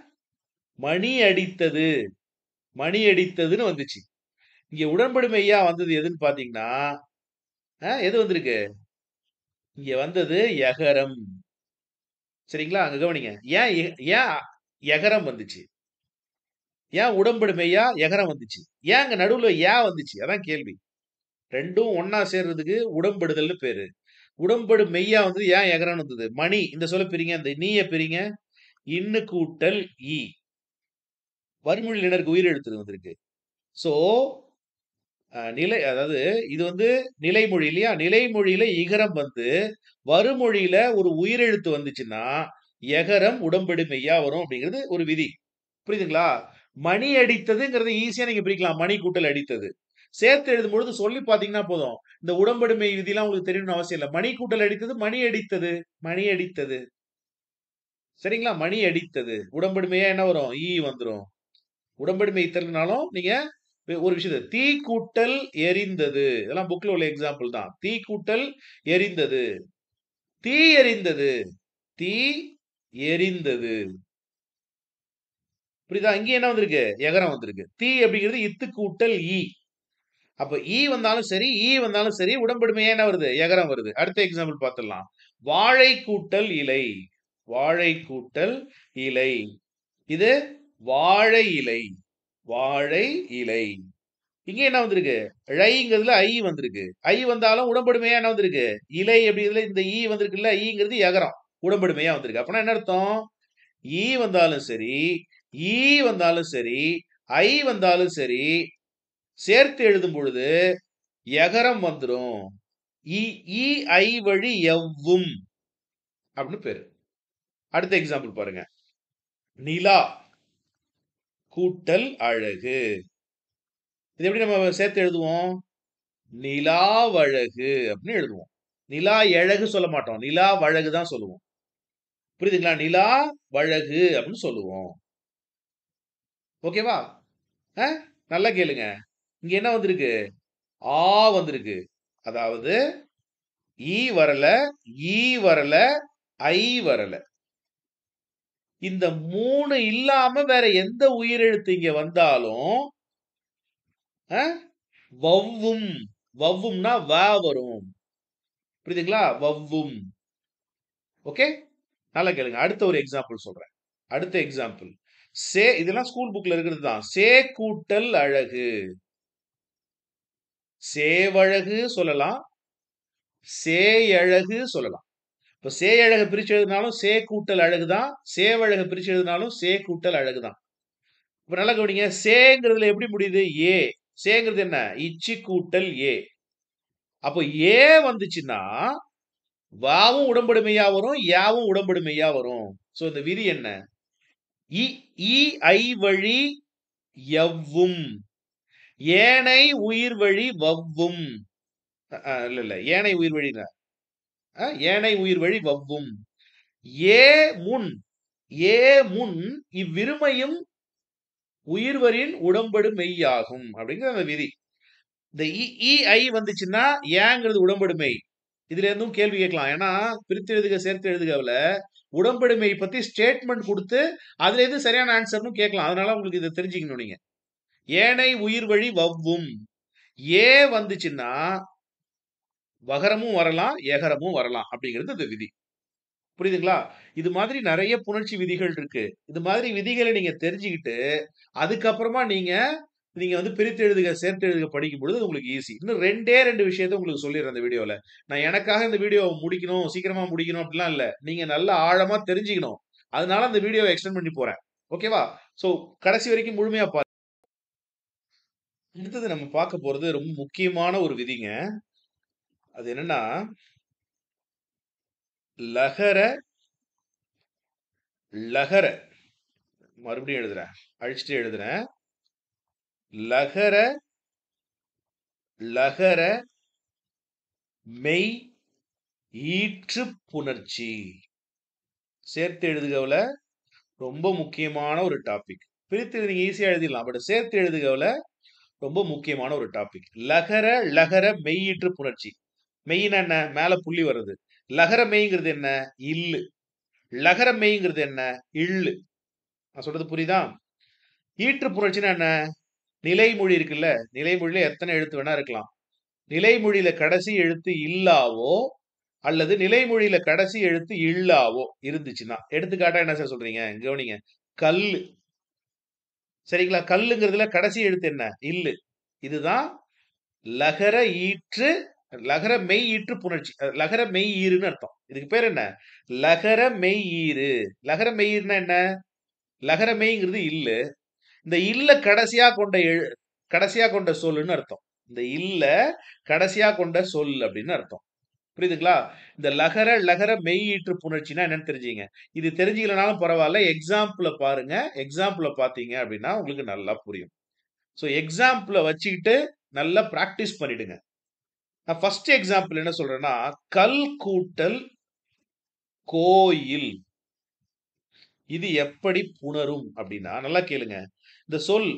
மணி அடித்தது. மணி அடித்ததுன்னு வந்துச்சு. இங்க உடம்படு மெய்யா வந்தது எதுன்னு பாத்தீங்கன்னா, எது வந்திருக்கு? இங்க வந்தது யகரம். சரிங்களா? அங்க கவனிங்க. ஏன் எகரம் வந்துச்சு? ஏன் உடம்படு மெய்யா எகரம் வந்துச்சு? ஏன் அங்க நடுவுல வந்துச்சு? அதான் கேள்வி. ரெண்டும் ஒண்ணா சேர்றதுக்கு உடம்படுதல்னு பேரு. உடம்படு மெய்யா வந்தது. ஏன் எகரம்னு வந்தது? மணி இந்த சொல்ல பிரிங்க. இந்த நீய பிரிங்க. இன்னு கூட்டல் ஈ. வறுமொழியினருக்கு உயிரெழுத்து வந்திருக்கு. சோ நிலை அதாவது இது வந்து நிலைமொழி இல்லையா? நிலைமொழியில இகரம் வந்து வறுமொழியில ஒரு உயிரெழுத்து வந்துச்சுன்னா, எகரம் உடம்படு மெய்யா வரும் அப்படிங்கிறது ஒரு விதி. புரியுதுங்களா? மணி அடித்ததுங்கிறத ஈஸியா நீங்க பிரிக்கலாம். மணி கூட்டல் அடித்தது. சேர்த்து எழுதும்பொழுது சொல்லி பார்த்தீங்கன்னா போதும். இந்த உடம்படுமை விதிலாம் உங்களுக்கு தெரியணும்னு அவசியம் இல்ல. மணி கூட்டல் அடித்தது, மணி அடித்தது, மணி அடித்தது. சரிங்களா? மணி அடித்தது. உடம்படுமையா என்ன வரும்? ஈ வந்துரும். உடம்படுமை இத்தல்னாலும் நீங்க ஒரு விஷயத்த தீ கூட்டல் எரிந்தது. இதெல்லாம் புக்ல உள்ள எக்ஸாம்பிள் தான். தீ கூட்டல் எரிந்தது. தீ எரிந்தது. தீ எரிந்தது. புரியுதா? இங்க என்ன வந்திருக்கு? எகரம் வந்திருக்கு. தீ அப்படிங்கிறது இத்து கூட்டல் ஈ. அப்ப ஈ வந்தாலும் சரி, ஈ வந்தாலும் சரி, உடம்படுமையா என்ன வருது? எகரம் வருது. அடுத்த எக்ஸாம்பிள் பார்த்துடலாம். வாழை கூட்டல் இலை. வாழை கூட்டல் இலை. இது வாழை இலை. வாழை இலை. இங்க என்ன வந்திருக்கு? ழைங்கிறதுல ஐ வந்திருக்கு. ஐ வந்தாலும் உடம்படுமையா என்ன வந்திருக்கு? இலை அப்படிங்கிறதுல இந்த ஈ வந்திருக்குல்ல, ஈங்கிறது எகரம். உடம்படுமையா வந்திருக்கு. அப்பனா என்ன அர்த்தம்? ஈ வந்தாலும் சரி, ஈ வந்தாலும் சரி, ஐ வந்தாலும் சரி, சேர்த்து எழுதும் பொழுது எகரம் வந்துரும். ஈ ஈ ஐ வழி எவ்வும் அப்படின்னு பேரு. அடுத்த எக்ஸாம்பிள் பாருங்க. நிலா கூட்டல் அழகு. இது எப்படி நம்ம சேர்த்து எழுதுவோம்? நிலாவழகு அப்படின்னு எழுதுவோம். நிலா எழகு சொல்ல மாட்டோம். நிலா வழகு தான் சொல்லுவோம். புரியுதுங்களா? நிலா வழகு அப்படின்னு சொல்லுவோம். ஓகேவா? நல்லா கேளுங்க. இங்க என்ன வந்திருக்கு? ஆ வந்திருக்கு. அதாவது ஈ வரல, ஈ வரல, ஐ வரல. இந்த 3 இல்லாம வேற எந்த உயிரெழுத்து இங்க வந்தாலும் வவ்வும். வவ்வும்னா வ வரும். புரியுதுங்களா? வவ்வும். ஓகே? நல்லா கேளுங்க. அடுத்த ஒரு எக்ஸாம்பிள் சொல்றேன். அடுத்த எக்ஸாம்பிள். இதெல்லாம் ஸ்கூல் புக்ல இருக்கிறது தான். சே கூட்டல் அழகு. சேவழகு சொல்லலாம். சேயழகு சொல்லலாம். இப்ப சேயழக பிரிச்சு எழுதினாலும் சே கூட்டல் அழகு தான். சேவழக பிரிச்சு எழுதினாலும் சே கூட்டல் அழகு தான். இப்ப நல்லா கவனிங்க. சேங்கிறதுல எப்படி முடியுது? ஏ. சேங்கிறது என்ன? இச்சி கூட்டல் ஏ. அப்போ ஏ வந்துச்சுன்னா வாவும் உடம்படுமையா வரும், யாவும் உடம்படுமையா வரும். சோ இந்த விதி என்ன? இ ஈ ஐ வழி எவ்வும். ஏனை உயிர் வழி வவ்வும். இல்ல இல்ல ஏனை உயிர் வழி ஏனை உயிர் வழி வவ்வும். ஏ முன் ஏ முன் இவ்விருமையும் உயிர்வரின் உடம்படு மெய்யாகும் அப்படிங்கிற அந்த விதி. இந்த இ ஐ வந்துச்சுன்னா ஏங்கிறது உடம்படுமை. இதுல இருந்தும் கேள்வி கேட்கலாம். ஏன்னா பிரித்து எழுதுக சேர்த்து எழுதுகவுல உடம்படுமை பத்தி ஸ்டேட்மெண்ட் கொடுத்து அதுல எது சரியான ஆன்சர்னு கேட்கலாம். அதனால உங்களுக்கு இதை தெரிஞ்சுக்கணும் நீங்க. ஏனை உயிர் வழி வவ்வும். ஏ வந்துச்சுன்னா வகரமும் வரலாம், எகரமும் வரலாம் அப்படிங்கிறது இந்த விதி. புரியுதுங்களா? இது மாதிரி நிறைய புணர்ச்சி விதிகள் இருக்கு. இது மாதிரி விதிகளை நீங்க தெரிஞ்சுக்கிட்டு அதுக்கப்புறமா நீங்க நீங்க வந்து பிரித்து எழுதுக, சேர்த்து எழுதுக படிக்கும் பொழுது உங்களுக்கு ஈஸி. இன்னும் 2 விஷயத்த உங்களுக்கு சொல்லிடுறேன் இந்த வீடியோல. நான் எனக்காக இந்த வீடியோ முடிக்கணும், சீக்கிரமா முடிக்கணும் அப்படிலாம் இல்ல. நீங்க நல்லா ஆழமா தெரிஞ்சுக்கணும். அதனால அந்த வீடியோவை எக்ஸ்டெண்ட் பண்ணி போறேன். ஓகேவா? சோ கடைசி வரைக்கும் முழுமையா பாருங்க. அடுத்தது நம்ம பார்க்க போறது ரொம்ப முக்கியமான ஒரு விதிங்க. அது என்னன்னா, லகர லகர மறுபடியும் எழுதுறேன். அழிச்சிட்டு எழுதுறேன். லகர லகர மெய் ஈற்று புணர்ச்சி. சேர்த்து எழுதுகவுல ரொம்ப முக்கியமான ஒரு டாபிக். பிரித்து நீங்க ஈஸியா எழுதிடலாம். பட் சேர்த்து எழுதுகவுல ரொம்ப முக்கியமான ஒரு டாபிக். லகர லகர மெய்யீற்று புணர்ச்சி. மெய்னா என்ன? மேல புள்ளி வருது. லகர மெய்ங்கிறது என்ன? இல்லு. லகர மெய்ங்கிறது என்ன? இல்லு. நான் சொல்றது புரியுதா? ஈற்று புணர்ச்சினா என்ன? நிலைமொழி இருக்குல்ல, நிலைமொழியில எத்தனை எழுத்து வேணா இருக்கலாம். நிலைமொழியில கடைசி எழுத்து இல்லாவோ அல்லது நிலைமொழியில கடைசி எழுத்து இல்லாவோ இருந்துச்சுன்னா, எடுத்துக்காட்டா என்ன சார் சொல்றீங்க? கவனிங்க. கல்லு. சரிங்களா? கல்லுங்கிறதுல கடைசி எழுத்து என்ன? இல்லு. இதுதான் லகர ஈற்று லகர மெய் ஈற்று புணர்ச்சி. லகர மெய் ஈறுன்னு அர்த்தம். இதுக்கு பேர் என்ன? லகர மெய் ஈறு. லகர மெய் ஈறுனா என்ன? லகர மெய்ங்கிறது இல்லு. இந்த இல்ல கடைசியா கொண்ட சொல்லுன்னு அர்த்தம். இந்த இல்ல கடைசியா கொண்ட சொல் அப்படின்னு அர்த்தம். புரியுதுங்களா? இந்த லகர மெய் ஈற்று புணர்ச்சினா என்னன்னு தெரிஞ்சுங்க. இது தெரிஞ்சுக்கலனாலும் பரவாயில்ல. எக்ஸாம்பிள பாருங்க. எக்ஸாம்பிள பார்த்தீங்க அப்படின்னா உங்களுக்கு நல்லா புரியும். ஸோ எக்ஸாம்பிள வச்சுக்கிட்டு நல்லா பிராக்டிஸ் பண்ணிடுங்க. நான் ஃபர்ஸ்ட் எக்ஸாம்பிள் என்ன சொல்றேன்னா, கல் கூட்டல் கோயில். இது எப்படி புணரும் அப்படின்னா, நல்லா கேளுங்க. இந்த சொல்,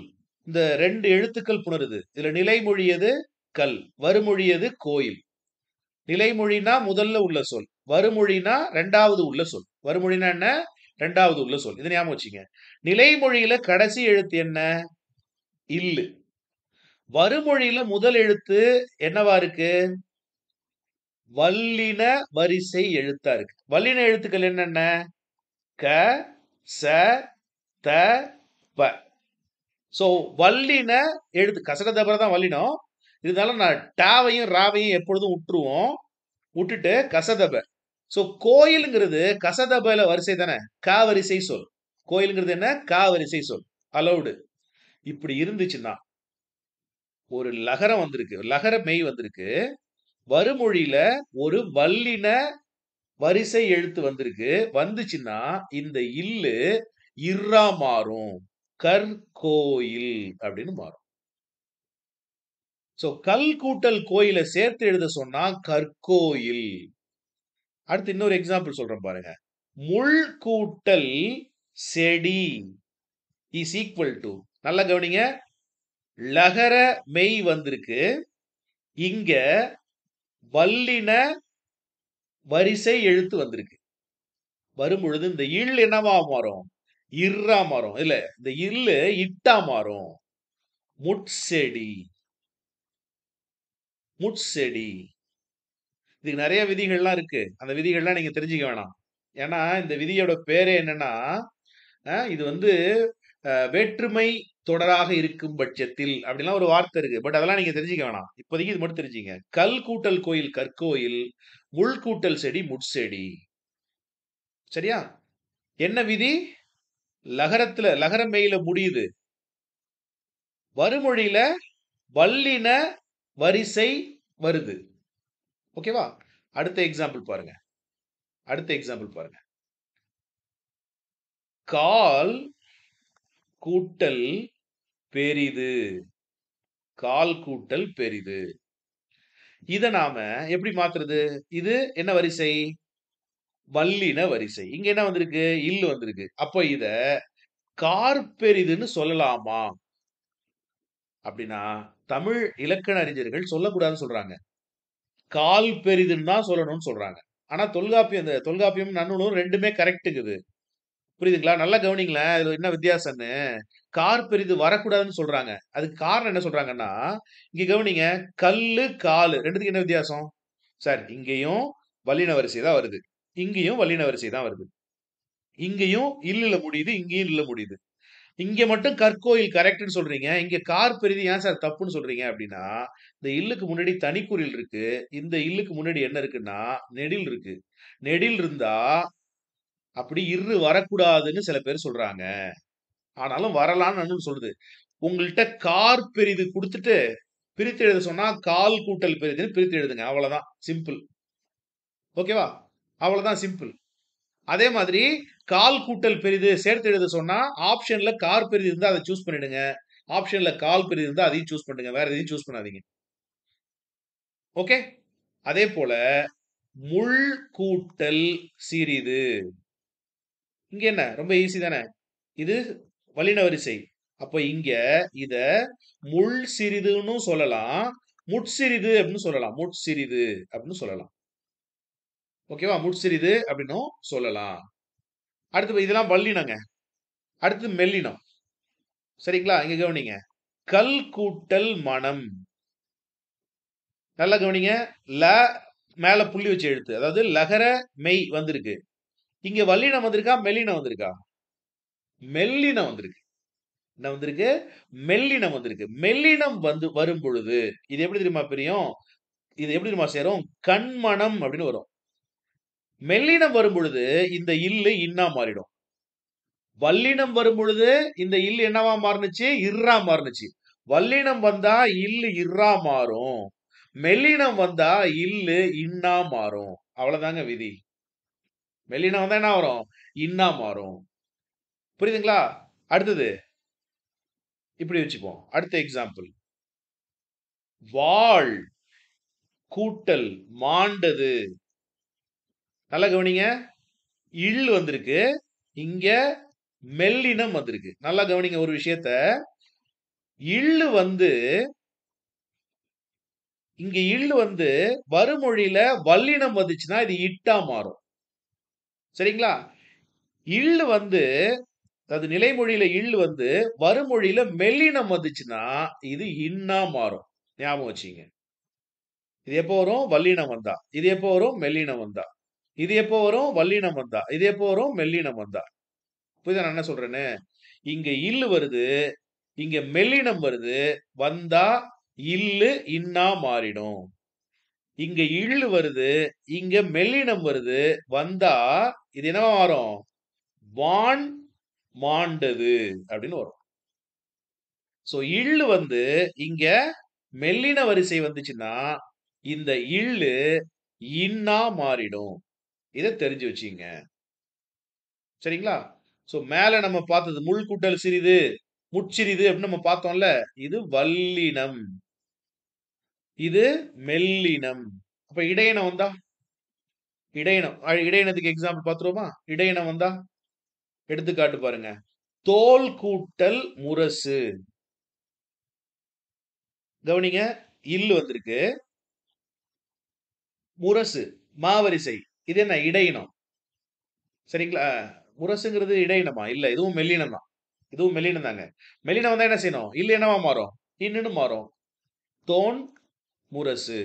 இந்த 2 எழுத்துக்கள் புணருது. இதுல நிலைமொழி எது? கல். வருமொழி எது? கோயில். நிலைமொழினா முதல்ல உள்ள சொல். வருமொழினா 2வது உள்ள சொல். வருமொழினா என்ன? 2வது உள்ள சொல். இதை ஞாபகம் வச்சுங்க. நிலைமொழியில கடைசி எழுத்து என்ன? இல்லு. வருமொழியில முதல் எழுத்து என்னவா இருக்கு? வல்லின வரிசை எழுத்தா இருக்கு. வல்லின எழுத்துக்கள் என்னென்ன? க, ச, த, ப. சோ வல்லின எழுத்து கசட தபர தான் வல்லினம். இருந்தாலும் நான் டாவையும் ராவையும் எப்பொழுதும் விட்டுருவோம். விட்டுட்டு கசதப. சோ கோயிலுங்கிறது கசதபல வரிசை தானே? க வரிசை சொல். கோயிலுங்கிறது என்ன? க வரிசை சொல். அலௌடு. இப்படி இருந்துச்சுன்னா ஒரு லகரம் வந்திருக்கு. லகர மெய் வந்திருக்கு. வருமொழியில ஒரு வல்லின வரிசை எழுத்து வந்திருக்கு. வந்துச்சுன்னா இந்த இல்லு இர்ரா மாறும். கற்கோயில் அப்படின்னு மாறும். சோ கல் கூட்டல் கோயில சேர்த்து எழுத சொன்னா கற்கோயில். அடுத்து இன்னொரு எக்ஸாம்பிள் சொல்றேன் பாருங்க. முள் கூட்டல் செடி இஸ் ஈக்குவல் டு, நல்லா கவனிங்க. லகர மெய் வந்திருக்கு. இங்க வல்லின வரிசை எழுத்து வந்திருக்கு. வரும்பொழுது இந்த இல் என்னவா மாறும்? இர்ரா மாறும். இல்ல, இந்த இல்லு இட்டா மாறும். முட்செடி. முட்செடி. இதுக்கு நிறைய விதிகள்லாம் இருக்கு. அந்த விதிகள்லாம் நீங்க தெரிஞ்சுக்க வேணாம். ஏன்னா இந்த விதியோட பேரே என்னன்னா, இது வந்து வேற்றுமை தொடராக இருக்கும் பட்சத்தில் அப்படிலாம் ஒரு வார்த்தை இருக்கு. பட் அதெல்லாம் நீங்க தெரிஞ்சுக்க வேணாம். இப்போதைக்கு இது மட்டும் தெரிஞ்சுங்க. கல் கூட்டல் கோயில் கற்கோயில், முள் கூட்டல் செடி முட்செடி. சரியா? என்ன விதி? லகர மெய்யில முடியுது. வருமொழியில வல்லின வரிசை வருது. ஓகேவா? அடுத்த எக்ஸாம்பிள் பாருங்க. அடுத்த எக்ஸாம்பிள் பாருங்க. கால் கூட்டல் பெரிது. கால் கூட்டல் பெரிது. இத நாம எப்படி மாத்துறது? இது என்ன வரிசை? வல்லின வரிசை. இங்க என்ன வந்திருக்கு? இல்லு வந்திருக்கு. அப்ப இத கார்பெரிதுன்னு சொல்லலாமா? அப்படின்னா தமிழ் இலக்கண அறிஞர்கள் சொல்லக்கூடாதுன்னு சொல்றாங்க. கால் பெரிதுன்னு தான் சொல்லணும்னு சொல்றாங்க. ஆனா தொல்காப்பியம் நன்னூலும் 2மே கரெக்ட்டுங்குது. புரியுதுங்களா? நல்லா கவனிங்களேன். இதுல என்ன வித்தியாசம்னு. கார் பெரிது வரக்கூடாதுன்னு சொல்றாங்க. அதுக்கு காரணம் என்ன சொல்றாங்கன்னா, இங்க கவனிங்க. கல்லு, காலு 2த்துக்கும் என்ன வித்தியாசம்? சார் இங்கேயும் வல்லின வரிசை தான் வருது. இங்கேயும் வல்லின வரிசை தான் வருது. இங்கேயும் இல்லுல முடியுது, இங்கேயும் இல்ல முடியுது. இங்க மட்டும் கற்கோயில் கரெக்ட்னு சொல்றீங்க. இங்க கார் பெரிது ஏன் சார் தப்புன்னு சொல்றீங்க அப்படின்னா, இந்த இல்லுக்கு முன்னாடி தனிக்குறில் இருக்கு. இந்த இல்லுக்கு முன்னாடி என்ன இருக்குன்னா, நெடில் இருக்கு. நெடில் இருந்தா அப்படி இர்ரு வரக்கூடாதுன்னு சில பேர் சொல்றாங்க. ஆனாலும் வரலாம்னு நன்னூல் சொல்லுது. உங்கள்ட்ட கார் பெரிது குடுத்துட்டு, பிரித்து எழுத சொன்னா, கால் கூட்டல் பெரிதுன்னு பிரித்து எழுதுங்க. அவ்வளவுதான். சிம்பிள். ஓகேவா? அவ்வளவுதான் சிம்பிள். அதே மாதிரி கால் கூட்டல் பெரிது சேர்த்து எழுத சொன்னா, ஆப்ஷன்ல கார் பெரிது இருந்தா அதை சூஸ் பண்ணிடுங்க. ஆப்ஷன்ல கால் பெரிது இருந்தா அதையும் சூஸ் பண்ணுங்க. வேற எதையும் சூஸ் பண்ணாதீங்க. ஓகே? அதே போல முள் கூட்டல் சிறிது. இங்க என்ன? ரொம்ப ஈஸி தானே? இது வல்லின வரிசை. அப்ப இங்க இத முள் சிறிதுன்னு சொல்லலாம். முட்சிறிது அப்படின்னு சொல்லலாம். முட்சிறிது அப்படின்னு சொல்லலாம். ஓகேவா? முட்சிறிது அப்படின்னும் சொல்லலாம். அடுத்து இதெல்லாம் வல்லினங்க. அடுத்து மெல்லினம். சரிங்களா? இங்க கவனிங்க. கல் கூட்டல் மனம். நல்லா கவனிங்க. ல மேல புள்ளி வச்சு எழுத்து. அதாவது லகர மெய் வந்திருக்கு. இங்க வல்லினம் வந்திருக்கா? மெல்லினம் வந்திருக்கா? மெல்லினம் வந்திருக்கு. என்ன வந்திருக்கு? மெல்லினம் வந்திருக்கு. மெல்லினம் வந்து வரும் பொழுது இது எப்படி தெரியுமா பிரியும்? இது எப்படி நம்ம சேரும்? கண்மணம் அப்படின்னு வரும். மெல்லினம் வரும் பொழுது இந்த இல்லு இன்னா மாறிடும். வல்லினம் வரும் பொழுது இந்த இல்லு என்னவா மாறுனுச்சு? இர்ரா மாறுனுச்சு. வல்லினம் வந்தா இல்லு இர்ரா மாறும். மெல்லினம் வந்தா இல்லு இன்னா மாறும். அவ்வளவுதாங்க விதி. மெல்லினம் வந்தா என்ன வரும்? இன்னா மாறும். புரியுதுங்களா? அடுத்தது இப்படி வச்சுப்போம். அடுத்த எக்ஸாம்பிள். வாழ் கூட்டல் மாண்டது. நல்லா கவனிங்க. இல் வந்திருக்கு. இங்க மெல்லினம் வந்திருக்கு. நல்லா கவனிங்க ஒரு விஷயத்த. இல்லு வந்து இங்க இல்லு வந்து வருமொழியில வல்லினம் வந்துச்சுன்னா இது இட்டா மாறும். சரிங்களா? இல்லு வந்து அது நிலைமொழியில இல்லு வந்து வருமொழியில மெல்லினம் வந்துச்சுன்னா இது இன்னா மாறும். ஞாபகம் வச்சுங்க. இது எப்போ வரும்? வல்லினம் வந்தா. இது எப்போ வரும்? மெல்லினம் வந்தா. இது எப்போ வரும்? வல்லினம் வந்தா. இது எப்போ வரும்? மெல்லினம் வந்தா. புரியுதா நான் என்ன சொல்றேன்னு? இங்க இல்லு வருது. இங்க மெல்லினம் வருது. வந்தா இல்லு இன்னா மாறிடும். இங்க இல்லு வருது. இங்க மெல்லினம் வருது. வந்தா இது என்னவா மாறும்? வான் மாண்டது அப்படின்னு வரும். சோ இல்லு வந்து இங்க மெல்லின வரிசை வந்துச்சுன்னா இந்த இல்லு இன்னா மாறிடும். இத தெரிஞ்சு வச்சுங்க. சரிங்களா? சோ மேல நம்ம பார்த்தது முள் கூட்டல் சிறிது, முற்சிறிது அப்படின்னு நம்ம பார்த்தோம்ல. இது வல்லினம். இது மெல்லினம். அப்ப இடையினம் வந்தா? இடையினம். இடையினத்துக்கு எக்ஸாம்பிள் பார்த்துருவோமா? இடையினம் வந்தா? எடுத்துக்காட்டு பாருங்க. தோல் கூட்டல் முரசு. கவனிங்க. இல்லு வந்திருக்கு. முரசு மாவரிசை. இது என்ன? இடையினம். சரிங்களா? முரசுங்கிறது இடையினமா? இல்ல. இதுவும் மெல்லினம் தான். இதுவும் மெல்லினம் தாங்க. மெல்லினம் வந்தா என்ன செய்யணும்? இல்லு என்னவா மாறும்? இன்னுன்னு மாறும். தோன் முரசு.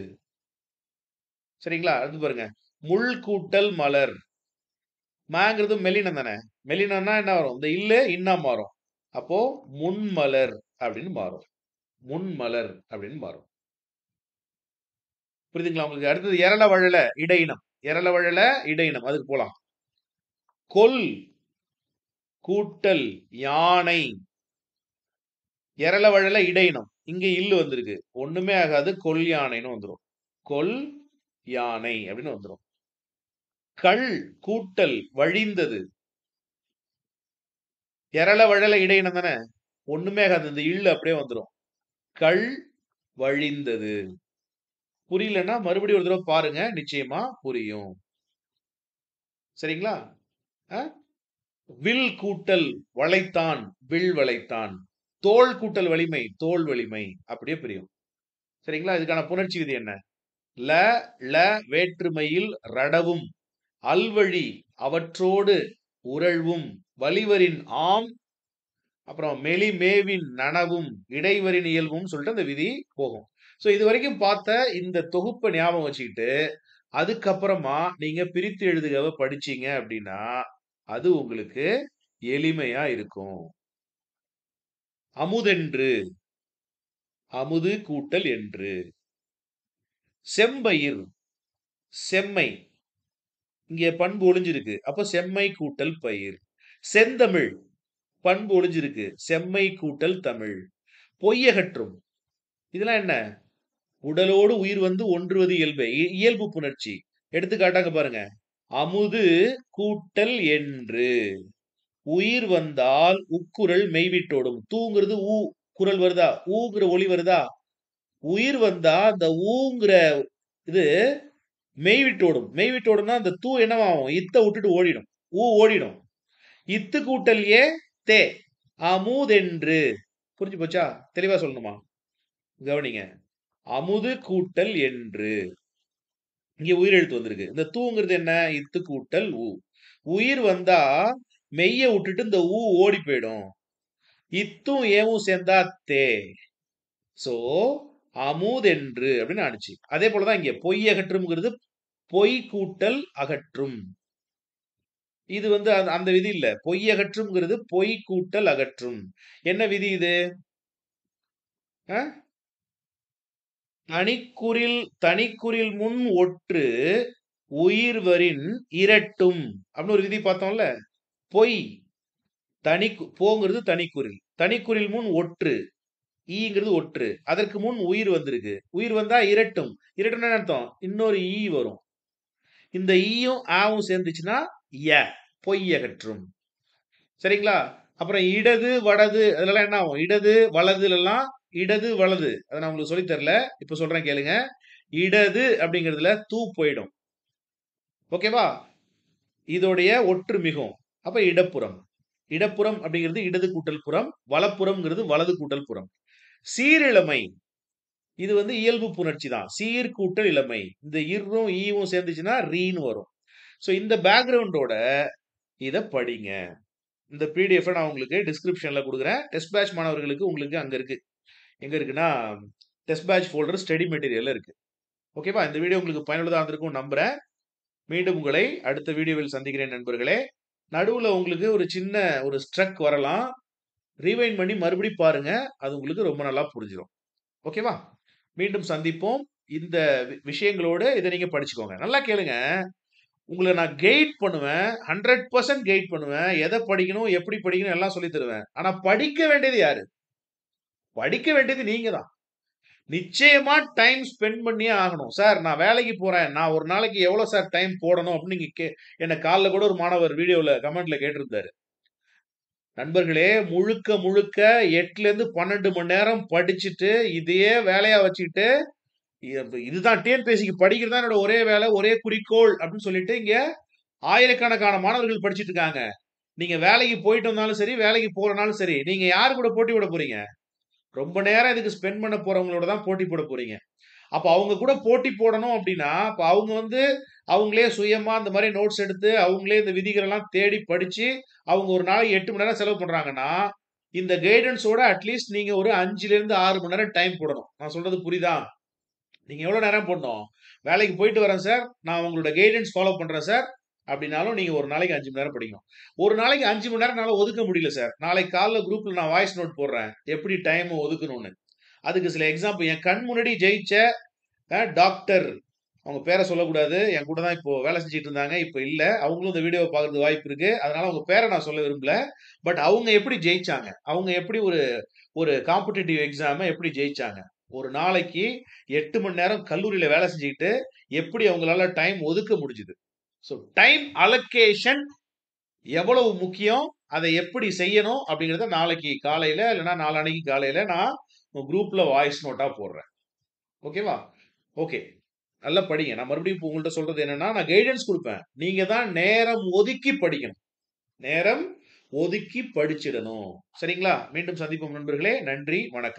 சரிங்களா? அடுத்து பாருங்க. முள் கூட்டல் மலர். மாங்கிறது மெல்லினம் தானே. மெல்லினம்னா என்ன வரும்? இந்த இல்லு இன்னா மாறும். அப்போ முன்மலர் அப்படின்னு மாறும். முன்மலர் அப்படின்னு மாறும். புரியுதுங்களா உங்களுக்கு? அடுத்தது எரள வழல இடையினம். எரள வழல இடையினம். அதுக்கு போலாம். கொல் கூட்டல் யானை. எரள வழல இடையினம். இங்க இல்லு வந்திருக்கு. ஒண்ணுமே ஆகாது. கொல் யானைன்னு வந்துரும். கொல் யானை அப்படின்னு வந்துரும். கள் கூட்டல் வழிந்தது. எரள வழல இடையினம் தானே. ஒண்ணுமே ஆகாது. இந்த இல்லு அப்படியே வந்துரும். கள் வழிந்தது. புரியலன்னா மறுபடியும் ஒரு தடவை பாருங்க. நிச்சயமா புரியும். சரிங்களா? வில் கூட்டல் வளைத்தான். வில் வளைத்தான். தோல் கூட்டல் வலிமை. தோல் வலிமை. அப்படியே புரியும். சரிங்களா? இதுக்கான புணர்ச்சி விதி என்ன? ல ல வேற்றுமையில் ரடவும் அல்வழி அவற்றோடு உறழ்வும் வலிவரின் ஆம் அப்புறம் மெலி மேவின் நனவும் இடைவரின் இயல்பும் சொல்லிட்டு அந்த விதி போகும். சோ இது வரைக்கும் பார்த்த இந்த தொகுப்பை ஞாபகம் வச்சுக்கிட்டு அதுக்கப்புறமா நீங்க பிரித்து எழுதுகவ படிச்சீங்க அப்படின்னா அது உங்களுக்கு எளிமையா இருக்கும். அமுதென்று. அமுது கூட்டல் என்று. செம்பயிர். செம்மை. இங்க பண்பு ஒளிஞ்சிருக்கு. அப்ப செம்மை கூட்டல் பயிர். செந்தமிழ். பண்பு ஒளிஞ்சிருக்கு. செம்மை கூட்டல் தமிழ். பொய்யகற்றும். இதெல்லாம் என்ன? உடலோடு உயிர் வந்து ஒன்றுவது இயல்பு. இயல்பு புணர்ச்சி. எடுத்துக்காட்டாங்க பாருங்க. அமுது கூட்டல் என்று. உயிர் வந்தால் உக்குரல் மெய்விட்டோடும். தூங்கிறது ஊ குரல் வருதா? ஊங்கிற ஒளி வருதா? உயிர் வந்தா அந்த ஊங்கிற இது மெய்விட்டோடும். மெய்விட்டோடும்னா அந்த தூ என்னவாகும்? இத்த விட்டுட்டு ஓடிடும். ஊ ஓடிடும். இத்து கூட்டல் ஏ தே. அமுதென்று. புரிஞ்சு போச்சா? தெளிவா சொல்லணுமா? கவனிங்க. அமுது கூட்டல் என்று. இங்க உயிரெழுத்து வந்திருக்கு. இந்த தூங்கிறது என்ன? இத்து கூட்டல் ஊ. உயிர் வந்தா மெய்ய விட்டுட்டு இந்த ஊ ஓடி போயிடும். இத்தும் ஏவும் சேர்ந்தா தே. சோ அமுதென்று அப்படின்னு ஆனிச்சு. அதே போலதான் இங்க பொய் அகற்றும்ங்கிறது பொய் கூட்டல் அகற்றும். இது வந்து அந்த விதி இல்ல. பொய் அகற்றும்ங்கிறது பொய் கூட்டல் அகற்றும். என்ன விதி இது? தனிக்குறில் முன் ஒற்று உயிர்வரின் இரட்டும் அப்படின்னு ஒரு விதி பார்த்தோம்ல. பொய் போங்கிறது தனிக்குறில் முன் ஒற்று, ஈங்கிறது ஒற்று, அதற்கு முன் உயிர் வந்திருக்கு. உயிர் வந்தா இரட்டும். இரட்டும்னா என்ன அர்த்தம்? இன்னொரு ஈ வரும். இந்த ஈயும் ஆவும் சேர்ந்துச்சுன்னா பொய் அகற்றும். சரிங்களா? அப்புறம் இடது வடது அதெல்லாம் என்ன ஆகும்? இடது வலதுலாம் இடது வலது அதை நான் உங்களுக்கு சொல்லி தரல, இப்ப சொல்றேன் கேளுங்க. இடது அப்படிங்கிறதுல தூ போயிடும். ஓகேவா? இதோடைய ஒற்று மிகும். அப்ப இடப்புறம். இடப்புறம் அப்படிங்கிறது இடது கூட்டல் புறம், வலப்புறம்ங்கிறது வலது கூட்டல் புறம். சீரிழமை இது வந்து இயல்பு புணர்ச்சி தான். சீர் கூட்டல் இளமை. இந்த இரும் ஈவும் சேர்ந்துச்சுன்னா ரீன்னு வரும். ஸோ இந்த பேக்ரவுண்டோட இதை படிங்க. இந்த பிடிஎஃப் நான் உங்களுக்கு டிஸ்கிரிப்ஷன்ல கொடுக்குறேன். டெஸ்ட் பேட்ச் மாணவர்களுக்கு உங்களுக்கு அங்க இருக்கு. எங்க இருக்குன்னா டெஸ்ட் பேட்ச் ஃபோல்டர் ஸ்டடி மெட்டீரியல்ல இருக்கு. ஓகேவா? இந்த வீடியோ உங்களுக்கு பயனுள்ளதாக இருந்திருக்கும் நம்புறேன். மீண்டும் உங்களை அடுத்த வீடியோவில் சந்திக்கிறேன் நண்பர்களே. நடுவுல உங்களுக்கு ஒரு சின்ன ஒரு ஸ்ட்ரக் வரலாம். ரீவைண்ட் பண்ணி மறுபடியும் பாருங்க. அது உங்களுக்கு ரொம்ப நல்லா புரிஞ்சிடும். ஓகேவா? மீண்டும் சந்திப்போம். இந்த விஷயங்களோடு இதை நீங்க படிச்சுக்கோங்க. நல்லா கேளுங்க. உங்களை நான் கைட் பண்ணுவேன். 100% கைட் பண்ணுவேன். எதை படிக்கணும், எப்படி படிக்கணும் எல்லாம் சொல்லி தருவேன். ஆனா படிக்க வேண்டியது யாரு? படிக்க வேண்டியது நீங்க தான். நிச்சயமா டைம் ஸ்பெண்ட் பண்ணியே ஆகணும். சார் நான் வேலைக்கு போறேன். நான் ஒரு நாளைக்கு எவ்வளவு சார் டைம் போடணும் அப்படின்னு நீங்க என்ன காலைல கூட ஒரு மாணவர் வீடியோல கமெண்ட்ல கேட்டிருந்தாரு. நண்பர்களே, முழுக்க 8ல இருந்து 12 மணி நேரம் படிச்சுட்டு இதையே வேலையா வச்சுக்கிட்டு இதுதான் டிஎன்பிஎஸ்சிக்கு படிக்கிறது தான் என்னோட ஒரே வேலை, ஒரே குறிக்கோள் அப்படின்னு சொல்லிட்டு இங்க ஆயிரக்கணக்கான மாணவர்கள் படிச்சுட்டு இருக்காங்க. நீங்க வேலைக்கு போயிட்டு வந்தாலும் சரி, வேலைக்கு போறனாலும் சரி, நீங்க யாரு கூட போட்டி போட போறீங்க? ரொம்ப நேரம் இதுக்கு ஸ்பெண்ட் பண்ண போறவங்களோட தான் போட்டி போட போறீங்க. அப்ப அவங்க கூட போட்டி போடணும் அப்படின்னா, அப்ப அவங்க வந்து அவங்களே சுயமா இந்த மாதிரி நோட்ஸ் எடுத்து, அவங்களே இந்த விதிகள் எல்லாம் தேடி படிச்சு, அவங்க ஒரு நாளைக்கு 8 மணி நேரம் செலவு பண்றாங்கன்னா, இந்த கைடன்ஸோட அட்லீஸ்ட் நீங்க ஒரு 5ல இருந்து 6 மணி நேரம் டைம் போடணும். நான் சொல்றது புரியுதா? நீங்க எவ்வளவு நேரம் போடணும்? வேலைக்கு போயிட்டு வரேன் சார், நான் உங்களோட கைடன்ஸ் ஃபாலோ பண்றேன் சார் அப்படின்னாலும் நீங்க ஒரு நாளைக்கு 5 மணி நேரம் படிக்கணும். ஒரு நாளைக்கு 5 மணி நேரம் என்னால ஒதுக்க முடியல சார். நாளைக்கு காலைல குரூப்ல நான் வாய்ஸ் நோட் போடுறேன். எப்படி டைம் ஒதுக்கணும்னு. அதுக்கு சில எக்ஸாம்பிள் என் கண் முன்னாடி ஜெயிச்ச டாக்டர், அவங்க பேரை சொல்லக்கூடாது, என் கூட தான் இப்போ வேலை செஞ்சுட்டு இருந்தாங்க, இப்போ இல்ல. அவங்களும் இந்த வீடியோவை பார்க்கறது வாய்ப்பு இருக்கு. அதனால அவங்க பேரை நான் சொல்ல விரும்பல. பட் அவங்க எப்படி ஜெயிச்சாங்க? அவங்க எப்படி ஒரு ஒரு காம்படிட்டிவ் எக்ஸாமை எப்படி ஜெயிச்சாங்க? ஒரு நாளைக்கு 8 மணி நேரம் கல்லூரியில வேலை செஞ்சுக்கிட்டு எப்படி அவங்களால டைம் ஒதுக்க முடிஞ்சது? ஸோ டைம் அலோகேஷன் எவ்வளவு முக்கியம், அதை எப்படி செய்யணும் அப்படிங்கிறத நாளைக்கு காலையில இல்லைன்னா நாளான்னைக்கு காலையில நான் குரூப்ல வாய்ஸ் நோட்டா போடுறேன். ஓகேவா? ஓகே, நல்லா படிங்க. நான் மறுபடியும் இப்போ உங்கள்ட்ட சொல்றது என்னன்னா, நான் கைடன்ஸ் கொடுப்பேன். நீங்க தான் நேரம் ஒதுக்கி படிக்கணும். நேரம் ஒதுக்கி படிச்சிடணும். சரிங்களா? மீண்டும் சந்திப்போம் நண்பர்களே. நன்றி, வணக்கம்.